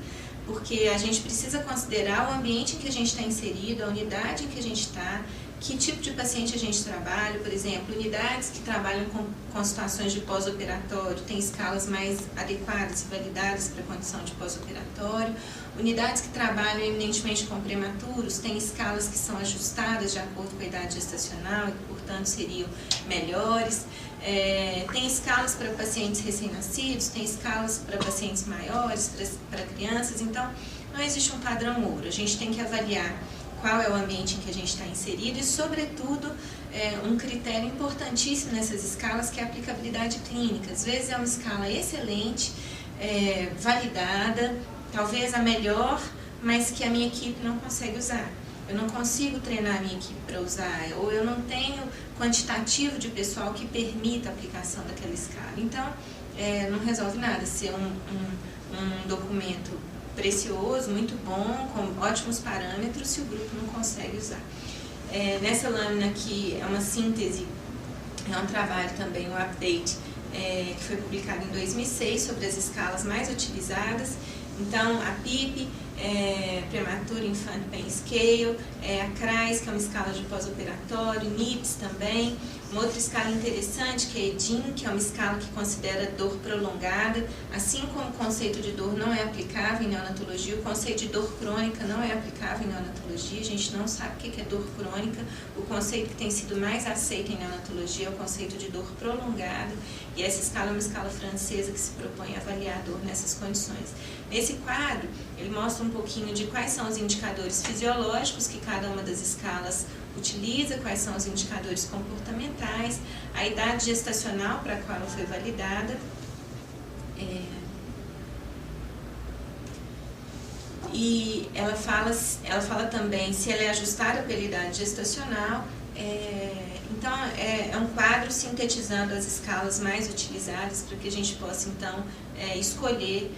porque a gente precisa considerar o ambiente em que a gente está inserido, a unidade em que a gente está, que tipo de paciente a gente trabalha. Por exemplo, unidades que trabalham com situações de pós-operatório têm escalas mais adequadas e validadas para a condição de pós-operatório. Unidades que trabalham eminentemente com prematuros têm escalas que são ajustadas de acordo com a idade gestacional e que, portanto, seriam melhores. Tem escalas para pacientes recém-nascidos, tem escalas para pacientes maiores, para crianças. Então, não existe um padrão ouro. A gente tem que avaliar qual é o ambiente em que a gente está inserido e, sobretudo, um critério importantíssimo nessas escalas, que é a aplicabilidade clínica. Às vezes é uma escala excelente, validada, talvez a melhor, mas que a minha equipe não consegue usar. Eu não consigo treinar a minha equipe para usar, ou eu não tenho quantitativo de pessoal que permita a aplicação daquela escala. Então, não resolve nada ser um documento precioso, muito bom, com ótimos parâmetros, se o grupo não consegue usar. Nessa lâmina aqui é uma síntese, é um trabalho também, um update, que foi publicado em 2006 sobre as escalas mais utilizadas. Então, a PIP, Premature Infant Pain Scale, a CRAS, que é uma escala de pós-operatório, NIPS também. Uma outra escala interessante, que é a EDIN, que é uma escala que considera dor prolongada. Assim como o conceito de dor não é aplicável em neonatologia, o conceito de dor crônica não é aplicável em neonatologia. A gente não sabe o que é dor crônica. O conceito que tem sido mais aceito em neonatologia é o conceito de dor prolongada. E essa escala é uma escala francesa que se propõe a avaliar a dor nessas condições. Nesse quadro, ele mostra um pouquinho de quais são os indicadores fisiológicos que cada uma das escalas utiliza, quais são os indicadores comportamentais, a idade gestacional para a qual ela foi validada, e ela fala também se ela é ajustada pela idade gestacional. Então, é um quadro sintetizando as escalas mais utilizadas para que a gente possa, então, escolher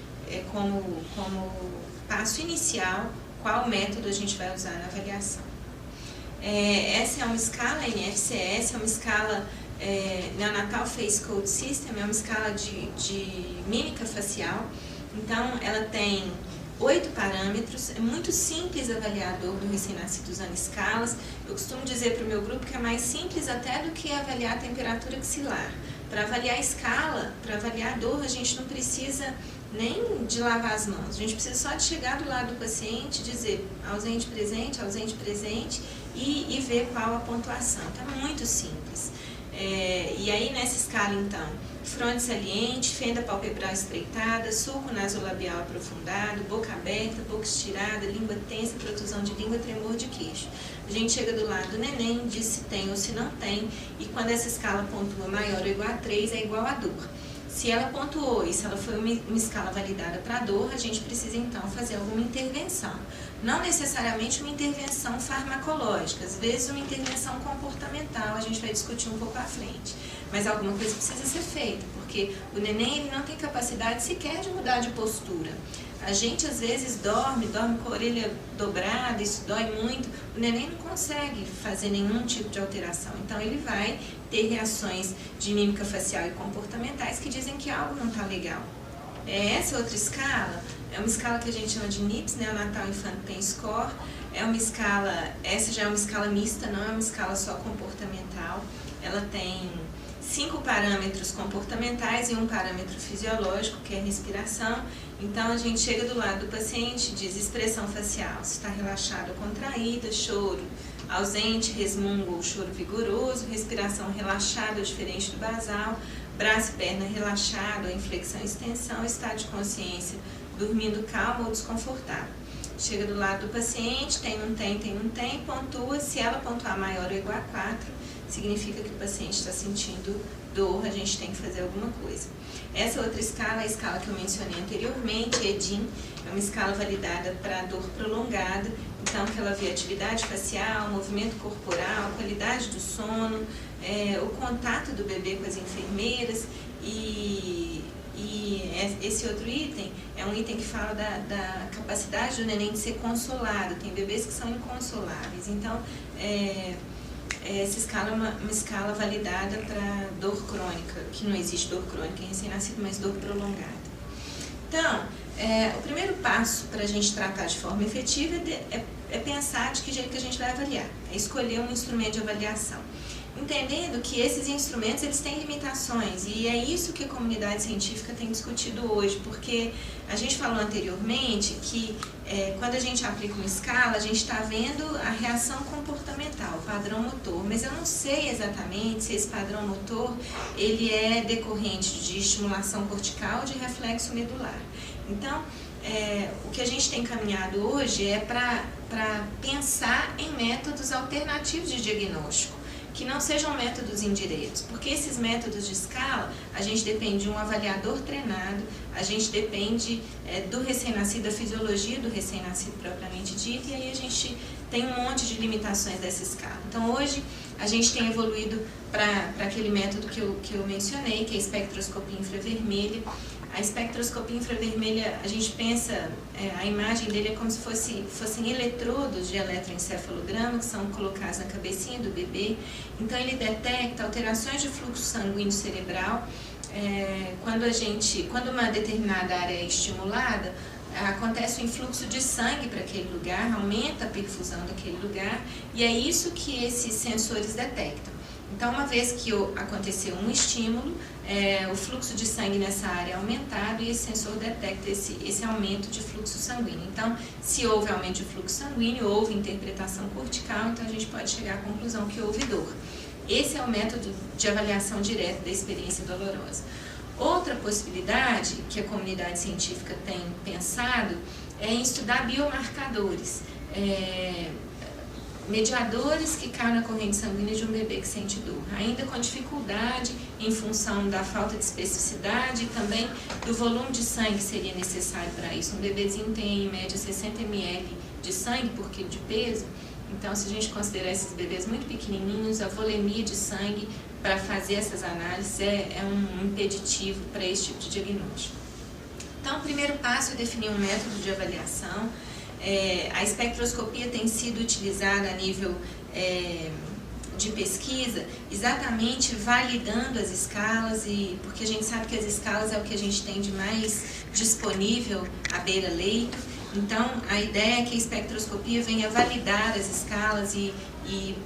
como passo inicial qual método a gente vai usar na avaliação. Essa é uma escala, NFCS, é uma escala Neonatal Face Code System, é uma escala de mímica facial. Então, ela tem 8 parâmetros, é muito simples avaliar a dor do recém-nascido usando escalas. Eu costumo dizer para o meu grupo que é mais simples até do que avaliar a temperatura axilar. Para avaliar a escala, para avaliar a dor, a gente não precisa nem de lavar as mãos, a gente precisa só de chegar do lado do paciente, dizer ausente, presente e ver qual a pontuação. Então, é muito simples. E aí, nessa escala, então, fronte saliente, fenda palpebral estreitada, sulco nasolabial aprofundado, boca aberta, boca estirada, língua tensa, protusão de língua, tremor de queixo. A gente chega do lado do neném, diz se tem ou se não tem, e quando essa escala pontua maior ou igual a 3, é igual a dor. Se ela pontuou e se ela foi uma escala validada para dor, a gente precisa então fazer alguma intervenção. Não necessariamente uma intervenção farmacológica, às vezes uma intervenção comportamental, a gente vai discutir um pouco à frente. Mas alguma coisa precisa ser feita, porque o neném ele não tem capacidade sequer de mudar de postura. A gente às vezes dorme com a orelha dobrada, isso dói muito, o neném não consegue fazer nenhum tipo de alteração. Então ele vai ter reações de mímica facial e comportamentais que dizem que algo não está legal. Essa outra escala é uma escala que a gente chama de NIPS, Neonatal Infant Pain Score. É uma escala, essa já é uma escala mista, não é uma escala só comportamental. Ela tem 5 parâmetros comportamentais e um parâmetro fisiológico, que é a respiração. Então, a gente chega do lado do paciente, diz expressão facial, se está relaxada ou contraída, choro ausente, resmungo ou choro vigoroso, respiração relaxada ou diferente do basal, braço e perna relaxado ou inflexão e extensão, estado de consciência dormindo calmo ou desconfortável. Chega do lado do paciente, tem, não tem, pontua, se ela pontuar maior ou igual a 4, significa que o paciente está sentindo dor, a gente tem que fazer alguma coisa. Essa outra escala é a escala que eu mencionei anteriormente, EDIM, é uma escala validada para dor prolongada, então que ela vê atividade facial, movimento corporal, qualidade do sono, o contato do bebê com as enfermeiras e esse outro item é um item que fala da capacidade do neném de ser consolado. Tem bebês que são inconsoláveis, então essa escala é uma escala validada para dor crônica, que não existe dor crônica em recém-nascido, mas dor prolongada. Então, o primeiro passo para a gente tratar de forma efetiva é pensar de que jeito que a gente vai avaliar, é escolher um instrumento de avaliação. Entendendo que esses instrumentos eles têm limitações e é isso que a comunidade científica tem discutido hoje, porque a gente falou anteriormente que quando a gente aplica uma escala, a gente está vendo a reação comportamental, o padrão motor, mas eu não sei exatamente se esse padrão motor ele é decorrente de estimulação cortical ou de reflexo medular. Então, o que a gente tem caminhado hoje é para pensar em métodos alternativos de diagnóstico, que não sejam métodos indiretos, porque esses métodos de escala, a gente depende de um avaliador treinado, a gente depende do recém-nascido, da fisiologia do recém-nascido propriamente dito, e aí a gente tem um monte de limitações dessa escala. Então hoje a gente tem evoluído para aquele método que eu mencionei, que é a espectroscopia infravermelha. A espectroscopia infravermelha, a gente pensa, a imagem dele é como se fossem eletrodos de eletroencefalograma que são colocados na cabecinha do bebê. Então ele detecta alterações de fluxo sanguíneo cerebral. Quando uma determinada área é estimulada, acontece o influxo de sangue para aquele lugar, aumenta a perfusão daquele lugar, e é isso que esses sensores detectam. Então, uma vez que aconteceu um estímulo, o fluxo de sangue nessa área é aumentado e esse sensor detecta esse aumento de fluxo sanguíneo. Então, se houve aumento de fluxo sanguíneo, houve interpretação cortical, então a gente pode chegar à conclusão que houve dor. Esse é o método de avaliação direta da experiência dolorosa. Outra possibilidade que a comunidade científica tem pensado é em estudar biomarcadores, mediadores que caem na corrente sanguínea de um bebê que sente dor, ainda com dificuldade em função da falta de especificidade e também do volume de sangue que seria necessário para isso. Um bebezinho tem em média 60 ml de sangue por quilo de peso, Então, se a gente considerar esses bebês muito pequenininhos, a volemia de sangue para fazer essas análises é um impeditivo para esse tipo de diagnóstico. Então, o primeiro passo é definir um método de avaliação. A espectroscopia tem sido utilizada a nível de pesquisa, exatamente validando as escalas, porque a gente sabe que as escalas é o que a gente tem de mais disponível à beira-leito. Então, a ideia é que a espectroscopia venha validar as escalas e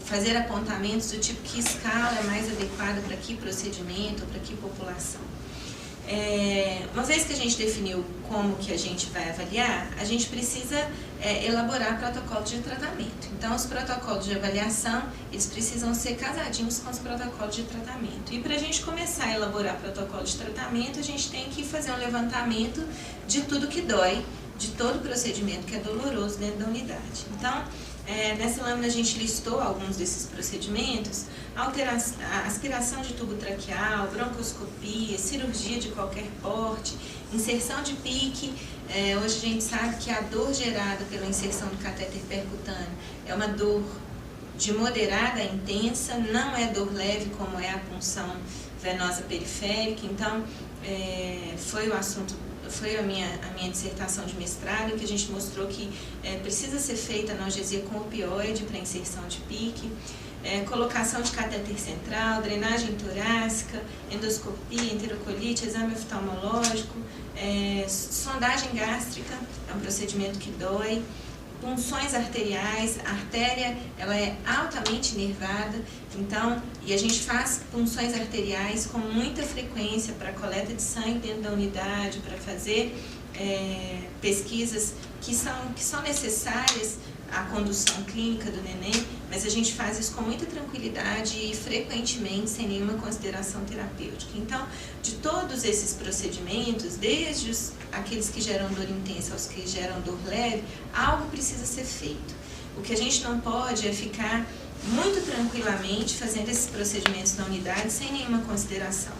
fazer apontamentos do tipo que escala é mais adequada para que procedimento, para que população. Uma vez que a gente definiu como que a gente vai avaliar, a gente precisa elaborar protocolos de tratamento. Então, os protocolos de avaliação, eles precisam ser casadinhos com os protocolos de tratamento. E para a gente começar a elaborar protocolo de tratamento, a gente tem que fazer um levantamento de tudo que dói, de todo procedimento que é doloroso dentro da unidade. Então, nessa lâmina a gente listou alguns desses procedimentos: aspiração de tubo traqueal, broncoscopia, cirurgia de qualquer porte, inserção de PICC. Hoje a gente sabe que a dor gerada pela inserção do catéter percutâneo é uma dor de moderada a intensa, não é dor leve como é a punção venosa periférica. Então, foi a minha dissertação de mestrado, que a gente mostrou que precisa ser feita analgesia com opioide para inserção de PICC, colocação de catéter central, drenagem torácica, endoscopia, enterocolite, exame oftalmológico, sondagem gástrica, é um procedimento que dói, punções arteriais. A artéria, ela é altamente nervada, então, e a gente faz punções arteriais com muita frequência para coleta de sangue dentro da unidade, para fazer pesquisas que são necessárias à condução clínica do neném, mas a gente faz isso com muita tranquilidade e frequentemente sem nenhuma consideração terapêutica. Então, de todos esses procedimentos, desde aqueles que geram dor intensa aos que geram dor leve, algo precisa ser feito. O que a gente não pode é ficar muito tranquilamente fazendo esses procedimentos na unidade sem nenhuma consideração.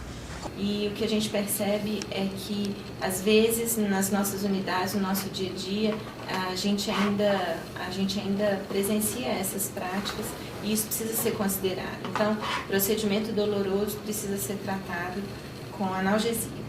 E o que a gente percebe é que, às vezes, nas nossas unidades, no nosso dia a dia, a gente ainda presencia essas práticas e isso precisa ser considerado. Então, procedimento doloroso precisa ser tratado com analgesia.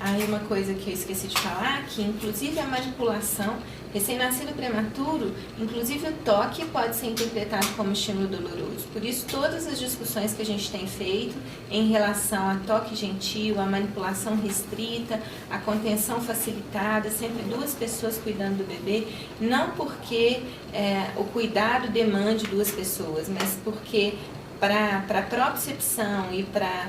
Aí uma coisa que eu esqueci de falar, que inclusive a manipulação, recém-nascido prematuro, inclusive o toque pode ser interpretado como estímulo doloroso. Por isso, todas as discussões que a gente tem feito em relação a toque gentil, a manipulação restrita, a contenção facilitada, sempre duas pessoas cuidando do bebê, não porque o cuidado demande duas pessoas, mas porque para a propriocepção e para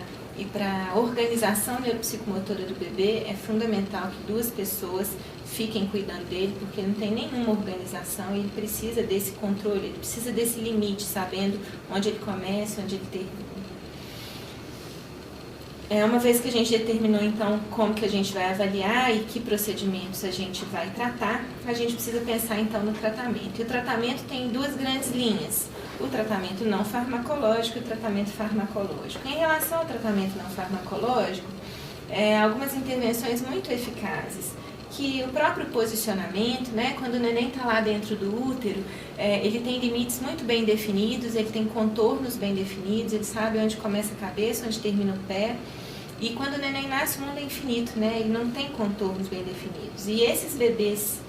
a organização neuropsicomotora do bebê é fundamental que duas pessoas fiquem cuidando dele, porque não tem nenhuma organização e ele precisa desse controle, ele precisa desse limite, sabendo onde ele começa, onde ele termina. Uma vez que a gente determinou, então, como que a gente vai avaliar e que procedimentos a gente vai tratar, a gente precisa pensar, então, no tratamento. E o tratamento tem duas grandes linhas: o tratamento não farmacológico e o tratamento farmacológico. Em relação ao tratamento não farmacológico, algumas intervenções muito eficazes, que o próprio posicionamento, né, quando o neném está lá dentro do útero, ele tem limites muito bem definidos, ele tem contornos bem definidos, ele sabe onde começa a cabeça, onde termina o pé. E quando o neném nasce, o mundo é infinito, né, ele não tem contornos bem definidos. E esses bebês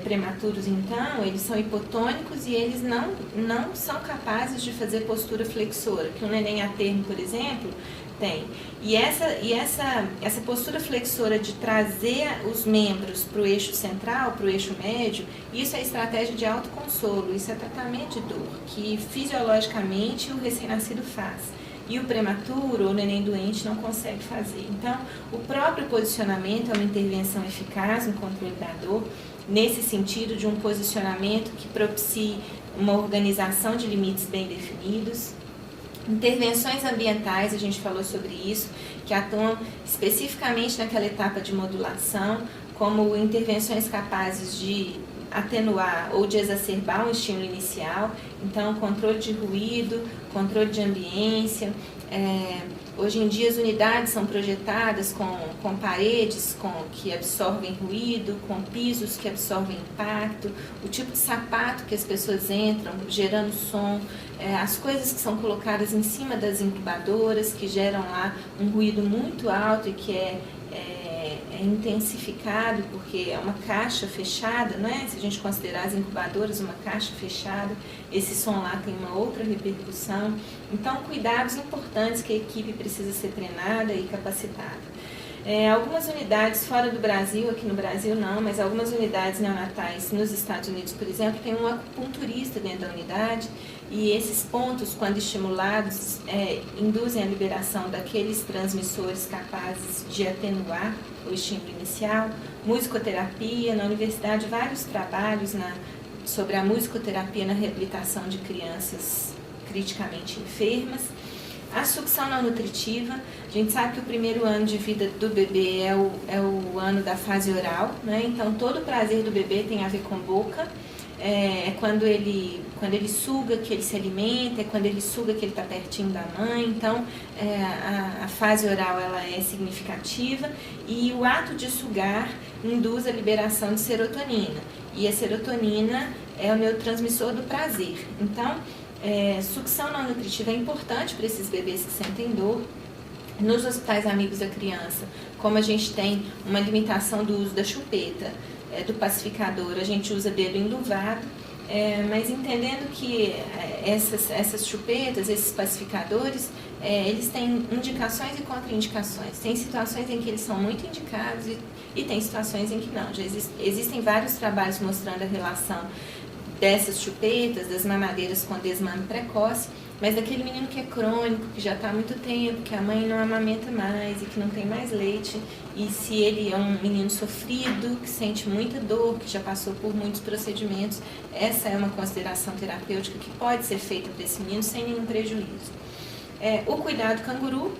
prematuros, então, eles são hipotônicos e eles não são capazes de fazer postura flexora, que um neném a termo, por exemplo, tem. E essa postura flexora de trazer os membros para o eixo central, para o eixo médio, isso é estratégia de autoconsolo, isso é tratamento de dor, que fisiologicamente o recém-nascido faz. E o prematuro ou o neném doente não consegue fazer. Então, o próprio posicionamento é uma intervenção eficaz no controle da dor, nesse sentido de um posicionamento que propicie uma organização de limites bem definidos. Intervenções ambientais, a gente falou sobre isso, que atuam especificamente naquela etapa de modulação, como intervenções capazes de atenuar ou de exacerbar um estímulo inicial. Então, controle de ruído, controle de ambiência. Hoje em dia as unidades são projetadas com paredes que absorvem ruído, com pisos que absorvem impacto, o tipo de sapato que as pessoas entram, gerando som, as coisas que são colocadas em cima das incubadoras, que geram lá um ruído muito alto e que é intensificado, porque é uma caixa fechada, né? Se a gente considerar as incubadoras uma caixa fechada, esse som lá tem uma outra repercussão. Então, cuidados importantes que a equipe precisa ser treinada e capacitada. Algumas unidades fora do Brasil, aqui no Brasil não, mas algumas unidades neonatais nos Estados Unidos, por exemplo, tem um acupunturista dentro da unidade, e esses pontos, quando estimulados, induzem a liberação daqueles transmissores capazes de atenuar o estímulo inicial. Musicoterapia, na universidade vários trabalhos sobre a musicoterapia na reabilitação de crianças criticamente enfermas. A sucção não nutritiva, a gente sabe que o primeiro ano de vida do bebê é o ano da fase oral, né? Então todo o prazer do bebê tem a ver com boca, quando ele suga que ele se alimenta, é quando ele suga que ele está pertinho da mãe. Então a fase oral ela é significativa, e o ato de sugar induz a liberação de serotonina, e a serotonina é o neurotransmissor do prazer. Então sucção não nutritiva é importante para esses bebês que sentem dor. Nos hospitais amigos da criança, como a gente tem uma limitação do uso da chupeta, do pacificador, a gente usa dedo enduvado, mas entendendo que essas chupetas, esses pacificadores, eles têm indicações e contraindicações. Tem situações em que eles são muito indicados e tem situações em que não. Já existem vários trabalhos mostrando a relação dessas chupetas, das mamadeiras com desmame precoce, mas daquele menino que é crônico, que já está há muito tempo, que a mãe não amamenta mais e que não tem mais leite, e se ele é um menino sofrido, que sente muita dor, que já passou por muitos procedimentos, essa é uma consideração terapêutica que pode ser feita para esse menino sem nenhum prejuízo. O cuidado canguru,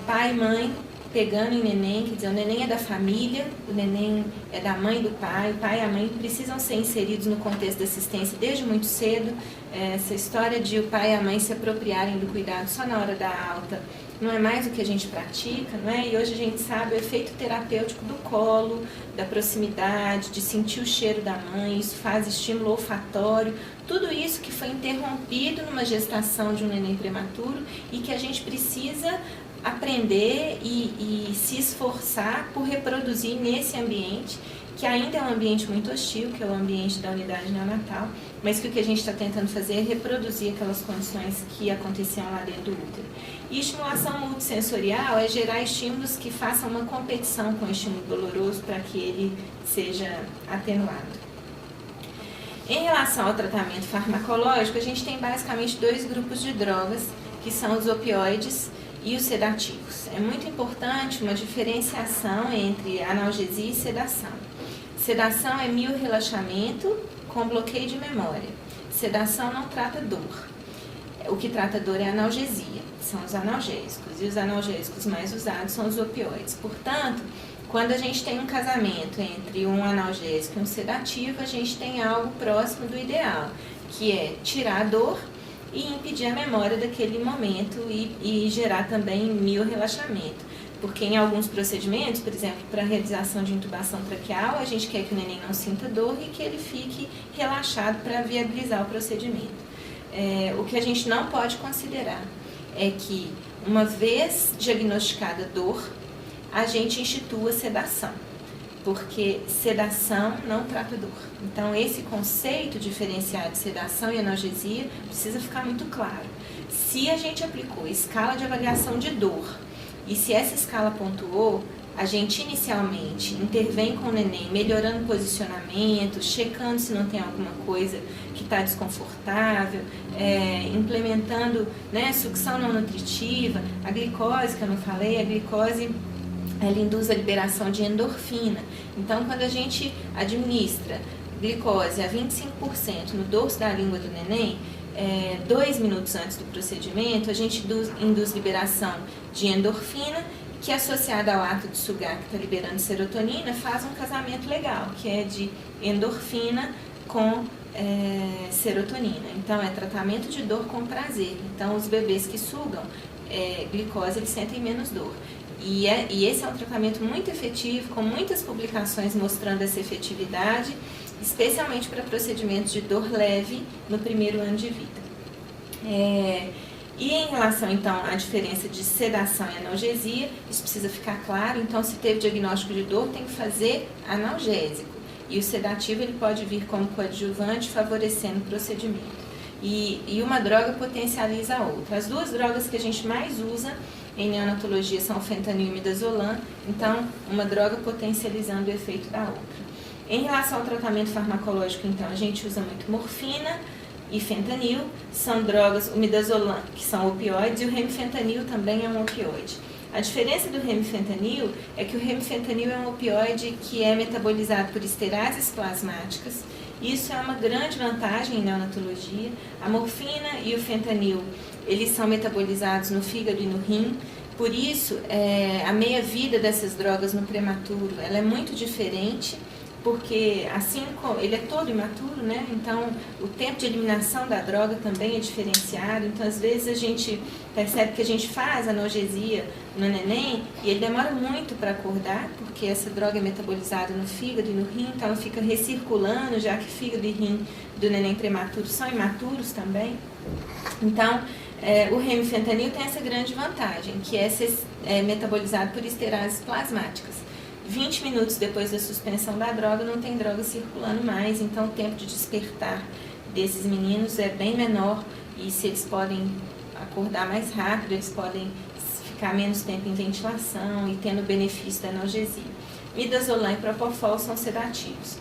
pai e mãe pegando em neném, quer dizer, o neném é da família, o neném é da mãe e do pai, o pai e a mãe precisam ser inseridos no contexto da assistência desde muito cedo. Essa história de o pai e a mãe se apropriarem do cuidado só na hora da alta não é mais o que a gente pratica, não é? E hoje a gente sabe o efeito terapêutico do colo, da proximidade, de sentir o cheiro da mãe, isso faz estímulo olfatório, tudo isso que foi interrompido numa gestação de um neném prematuro e que a gente precisa aprender e se esforçar por reproduzir nesse ambiente, que ainda é um ambiente muito hostil, que é o ambiente da unidade neonatal, mas que o que a gente está tentando fazer é reproduzir aquelas condições que aconteciam lá dentro do útero. E estimulação multissensorial é gerar estímulos que façam uma competição com o estímulo doloroso para que ele seja atenuado. Em relação ao tratamento farmacológico, a gente tem basicamente dois grupos de drogas, que são os opioides e os sedativos. É muito importante uma diferenciação entre analgesia e sedação. Sedação é miorrelaxamento com bloqueio de memória. Sedação não trata dor. O que trata dor é analgesia, são os analgésicos. E os analgésicos mais usados são os opioides. Portanto, quando a gente tem um casamento entre um analgésico e um sedativo, a gente tem algo próximo do ideal, que é tirar a dor e impedir a memória daquele momento e gerar também miorrelaxamento. Porque em alguns procedimentos, por exemplo, para a realização de intubação traqueal, a gente quer que o neném não sinta dor e que ele fique relaxado para viabilizar o procedimento. O que a gente não pode considerar é que, uma vez diagnosticada dor, a gente institua sedação, porque sedação não trata dor. Então, esse conceito diferenciado de sedação e analgesia precisa ficar muito claro. Se a gente aplicou escala de avaliação de dor, e se essa escala pontuou, a gente inicialmente intervém com o neném, melhorando o posicionamento, checando se não tem alguma coisa que está desconfortável, implementando, né, sucção não nutritiva, a glicose, que eu não falei, a glicose ela induz a liberação de endorfina. Então, quando a gente administra glicose a 25% no dorso da língua do neném, 2 minutos antes do procedimento, a gente induz liberação de endorfina que associada ao ato de sugar, que está liberando serotonina, faz um casamento legal, que é de endorfina com serotonina. Então, é tratamento de dor com prazer. Então, os bebês que sugam glicose, eles sentem menos dor. E esse é um tratamento muito efetivo, com muitas publicações mostrando essa efetividade, especialmente para procedimentos de dor leve no primeiro ano de vida. E em relação, então, à diferença de sedação e analgesia, isso precisa ficar claro. Então, se teve diagnóstico de dor, tem que fazer analgésico. E o sedativo ele pode vir como coadjuvante, favorecendo o procedimento. E uma droga potencializa a outra. As duas drogas que a gente mais usa em neonatologia são o fentanil e o midazolam, então uma droga potencializando o efeito da outra. Em relação ao tratamento farmacológico, então, a gente usa muito morfina e fentanil, são drogas, o midazolam, que são opioides, e o remifentanil também é um opioide. A diferença do remifentanil é que o remifentanil é um opioide que é metabolizado por esterases plasmáticas. Isso é uma grande vantagem em neonatologia. A morfina e o fentanil, eles são metabolizados no fígado e no rim. Por isso, a meia-vida dessas drogas no prematuro, ela é muito diferente, porque assim como ele é todo imaturo, né? Então o tempo de eliminação da droga também é diferenciado. Então às vezes a gente percebe que a gente faz analgesia no neném e ele demora muito para acordar, porque essa droga é metabolizada no fígado e no rim, então ela fica recirculando, já que fígado e rim do neném prematuro são imaturos também. Então o remifentanil tem essa grande vantagem, que é ser metabolizado por esterases plasmáticas. 20 minutos depois da suspensão da droga, não tem droga circulando mais, então o tempo de despertar desses meninos é bem menor, e se eles podem acordar mais rápido, eles podem ficar menos tempo em ventilação e tendo o benefício da analgesia. Midazolam e propofol são sedativos.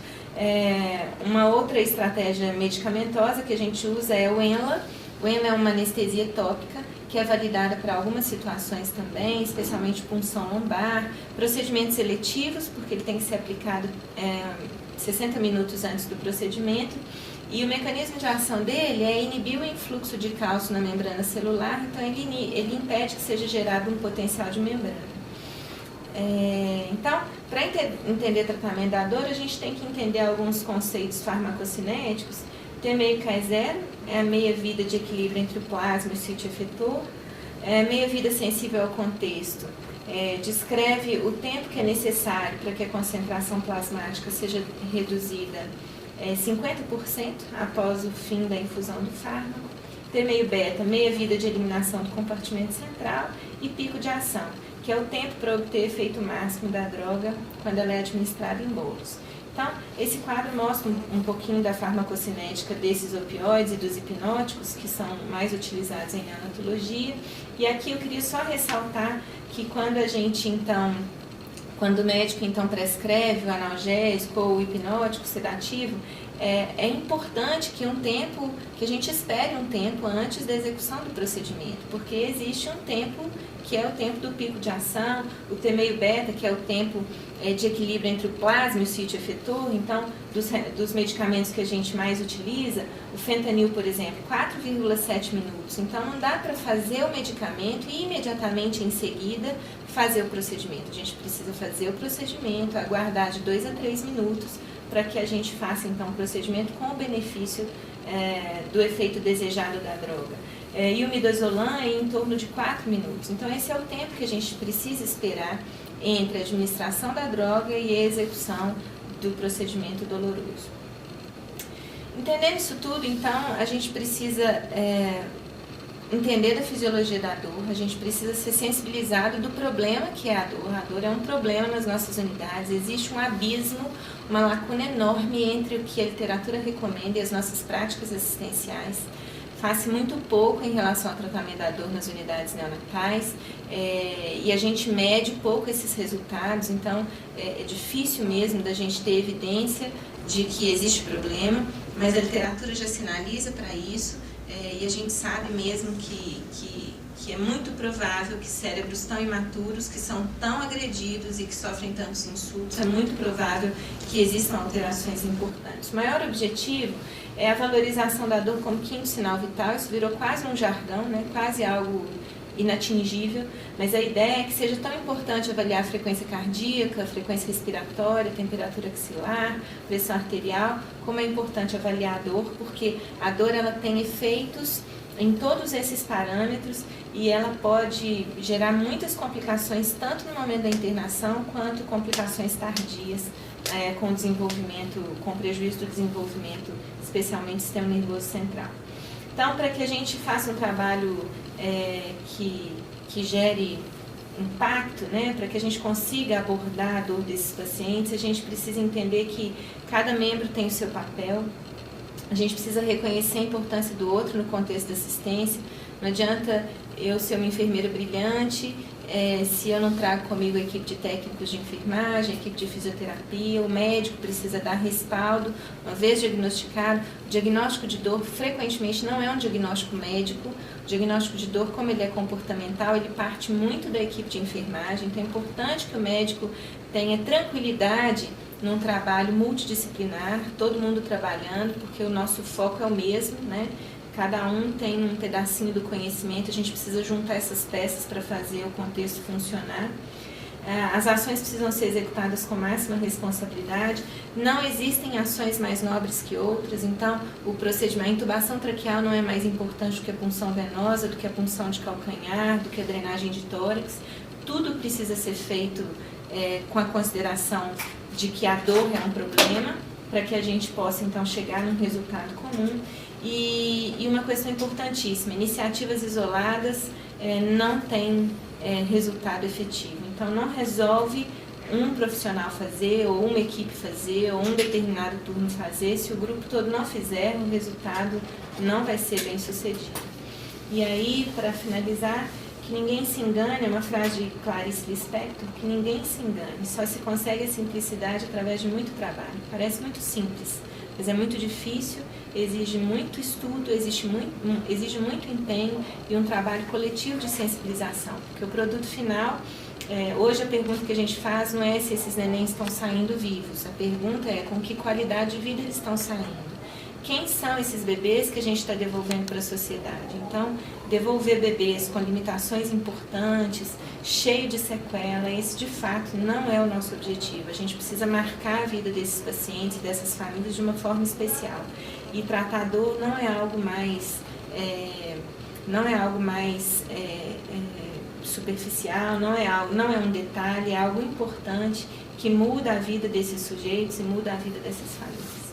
Uma outra estratégia medicamentosa que a gente usa é o ENLA. O ENLA é uma anestesia tópica, que é validada para algumas situações também, especialmente punção lombar, procedimentos seletivos, porque ele tem que ser aplicado 60 minutos antes do procedimento, e o mecanismo de ação dele é inibir o influxo de cálcio na membrana celular, então ele impede que seja gerado um potencial de membrana. Então, para entender o tratamento da dor, a gente tem que entender alguns conceitos farmacocinéticos. T-meio-K0 é a meia-vida de equilíbrio entre o plasma e o sítio efetor. Meia-vida sensível ao contexto descreve o tempo que é necessário para que a concentração plasmática seja reduzida 50% após o fim da infusão do fármaco. T-meio-beta, meia-vida de eliminação do compartimento central. E pico de ação, que é o tempo para obter efeito máximo da droga quando ela é administrada em bolos. Então, esse quadro mostra um pouquinho da farmacocinética desses opioides e dos hipnóticos, que são mais utilizados em neonatologia. E aqui eu queria só ressaltar que quando o médico então prescreve o analgésico ou o hipnótico sedativo, é importante que a gente espere um tempo antes da execução do procedimento, porque existe um tempo que é o tempo do pico de ação, o T-meio-beta, que é o tempo de equilíbrio entre o plasma e o sítio efetor. Então, dos medicamentos que a gente mais utiliza, o fentanil, por exemplo, 4,7 minutos. Então, não dá para fazer o medicamento e imediatamente em seguida fazer o procedimento. A gente precisa fazer o procedimento, aguardar de 2 a 3 minutos para que a gente faça, então, o procedimento com o benefício do efeito desejado da droga. E o midazolam é em torno de 4 minutos. Então, esse é o tempo que a gente precisa esperar entre a administração da droga e a execução do procedimento doloroso. Entendendo isso tudo, então, a gente precisa entender da fisiologia da dor, a gente precisa ser sensibilizado do problema que é a dor. A dor é um problema nas nossas unidades, existe um abismo, uma lacuna enorme entre o que a literatura recomenda e as nossas práticas assistenciais. Faz-se muito pouco em relação ao tratamento da dor nas unidades neonatais e a gente mede pouco esses resultados, então é difícil mesmo da gente ter evidência de que existe problema, mas a literatura já sinaliza para isso e a gente sabe mesmo que é muito provável que cérebros tão imaturos, que são tão agredidos e que sofrem tantos insultos, é muito provável que existam alterações importantes. O maior objetivo é a valorização da dor como quinto sinal vital. Isso virou quase um jargão, né? Quase algo inatingível, mas a ideia é que seja tão importante avaliar a frequência cardíaca, a frequência respiratória, a temperatura axilar, pressão arterial, como é importante avaliar a dor, porque a dor ela tem efeitos em todos esses parâmetros e ela pode gerar muitas complicações, tanto no momento da internação, quanto complicações tardias, com desenvolvimento, com prejuízo do desenvolvimento, especialmente do sistema nervoso central. Então, para que a gente faça um trabalho que gere impacto, né, para que a gente consiga abordar a dor desses pacientes, a gente precisa entender que cada membro tem o seu papel, a gente precisa reconhecer a importância do outro no contexto da assistência. Não adianta eu ser uma enfermeira brilhante se eu não trago comigo a equipe de técnicos de enfermagem, a equipe de fisioterapia, o médico precisa dar respaldo. Uma vez diagnosticado, o diagnóstico de dor frequentemente não é um diagnóstico médico. O diagnóstico de dor, como ele é comportamental, ele parte muito da equipe de enfermagem, então é importante que o médico tenha tranquilidade num trabalho multidisciplinar, todo mundo trabalhando, porque o nosso foco é o mesmo, né? Cada um tem um pedacinho do conhecimento, a gente precisa juntar essas peças para fazer o contexto funcionar. As ações precisam ser executadas com máxima responsabilidade, não existem ações mais nobres que outras, então o procedimento, a intubação traqueal não é mais importante do que a punção venosa, do que a punção de calcanhar, do que a drenagem de tórax, tudo precisa ser feito com a consideração de que a dor é um problema, para que a gente possa então chegar num resultado comum. E uma questão importantíssima, iniciativas isoladas não têm resultado efetivo. Então, não resolve um profissional fazer, ou uma equipe fazer, ou um determinado turno fazer. Se o grupo todo não fizer, o resultado não vai ser bem sucedido. E aí, para finalizar, que ninguém se engane, é uma frase de Clarice Lispector, que ninguém se engane, só se consegue a simplicidade através de muito trabalho. Parece muito simples, mas é muito difícil, exige muito estudo, exige muito empenho e um trabalho coletivo de sensibilização, porque o produto final, hoje a pergunta que a gente faz não é se esses nenéns estão saindo vivos, a pergunta é com que qualidade de vida eles estão saindo. Quem são esses bebês que a gente está devolvendo para a sociedade? Então, devolver bebês com limitações importantes, cheio de sequela, esse de fato não é o nosso objetivo. A gente precisa marcar a vida desses pacientes, dessas famílias de uma forma especial. E tratar a dor não é algo mais, superficial, não é um detalhe, é algo importante que muda a vida desses sujeitos e muda a vida dessas famílias.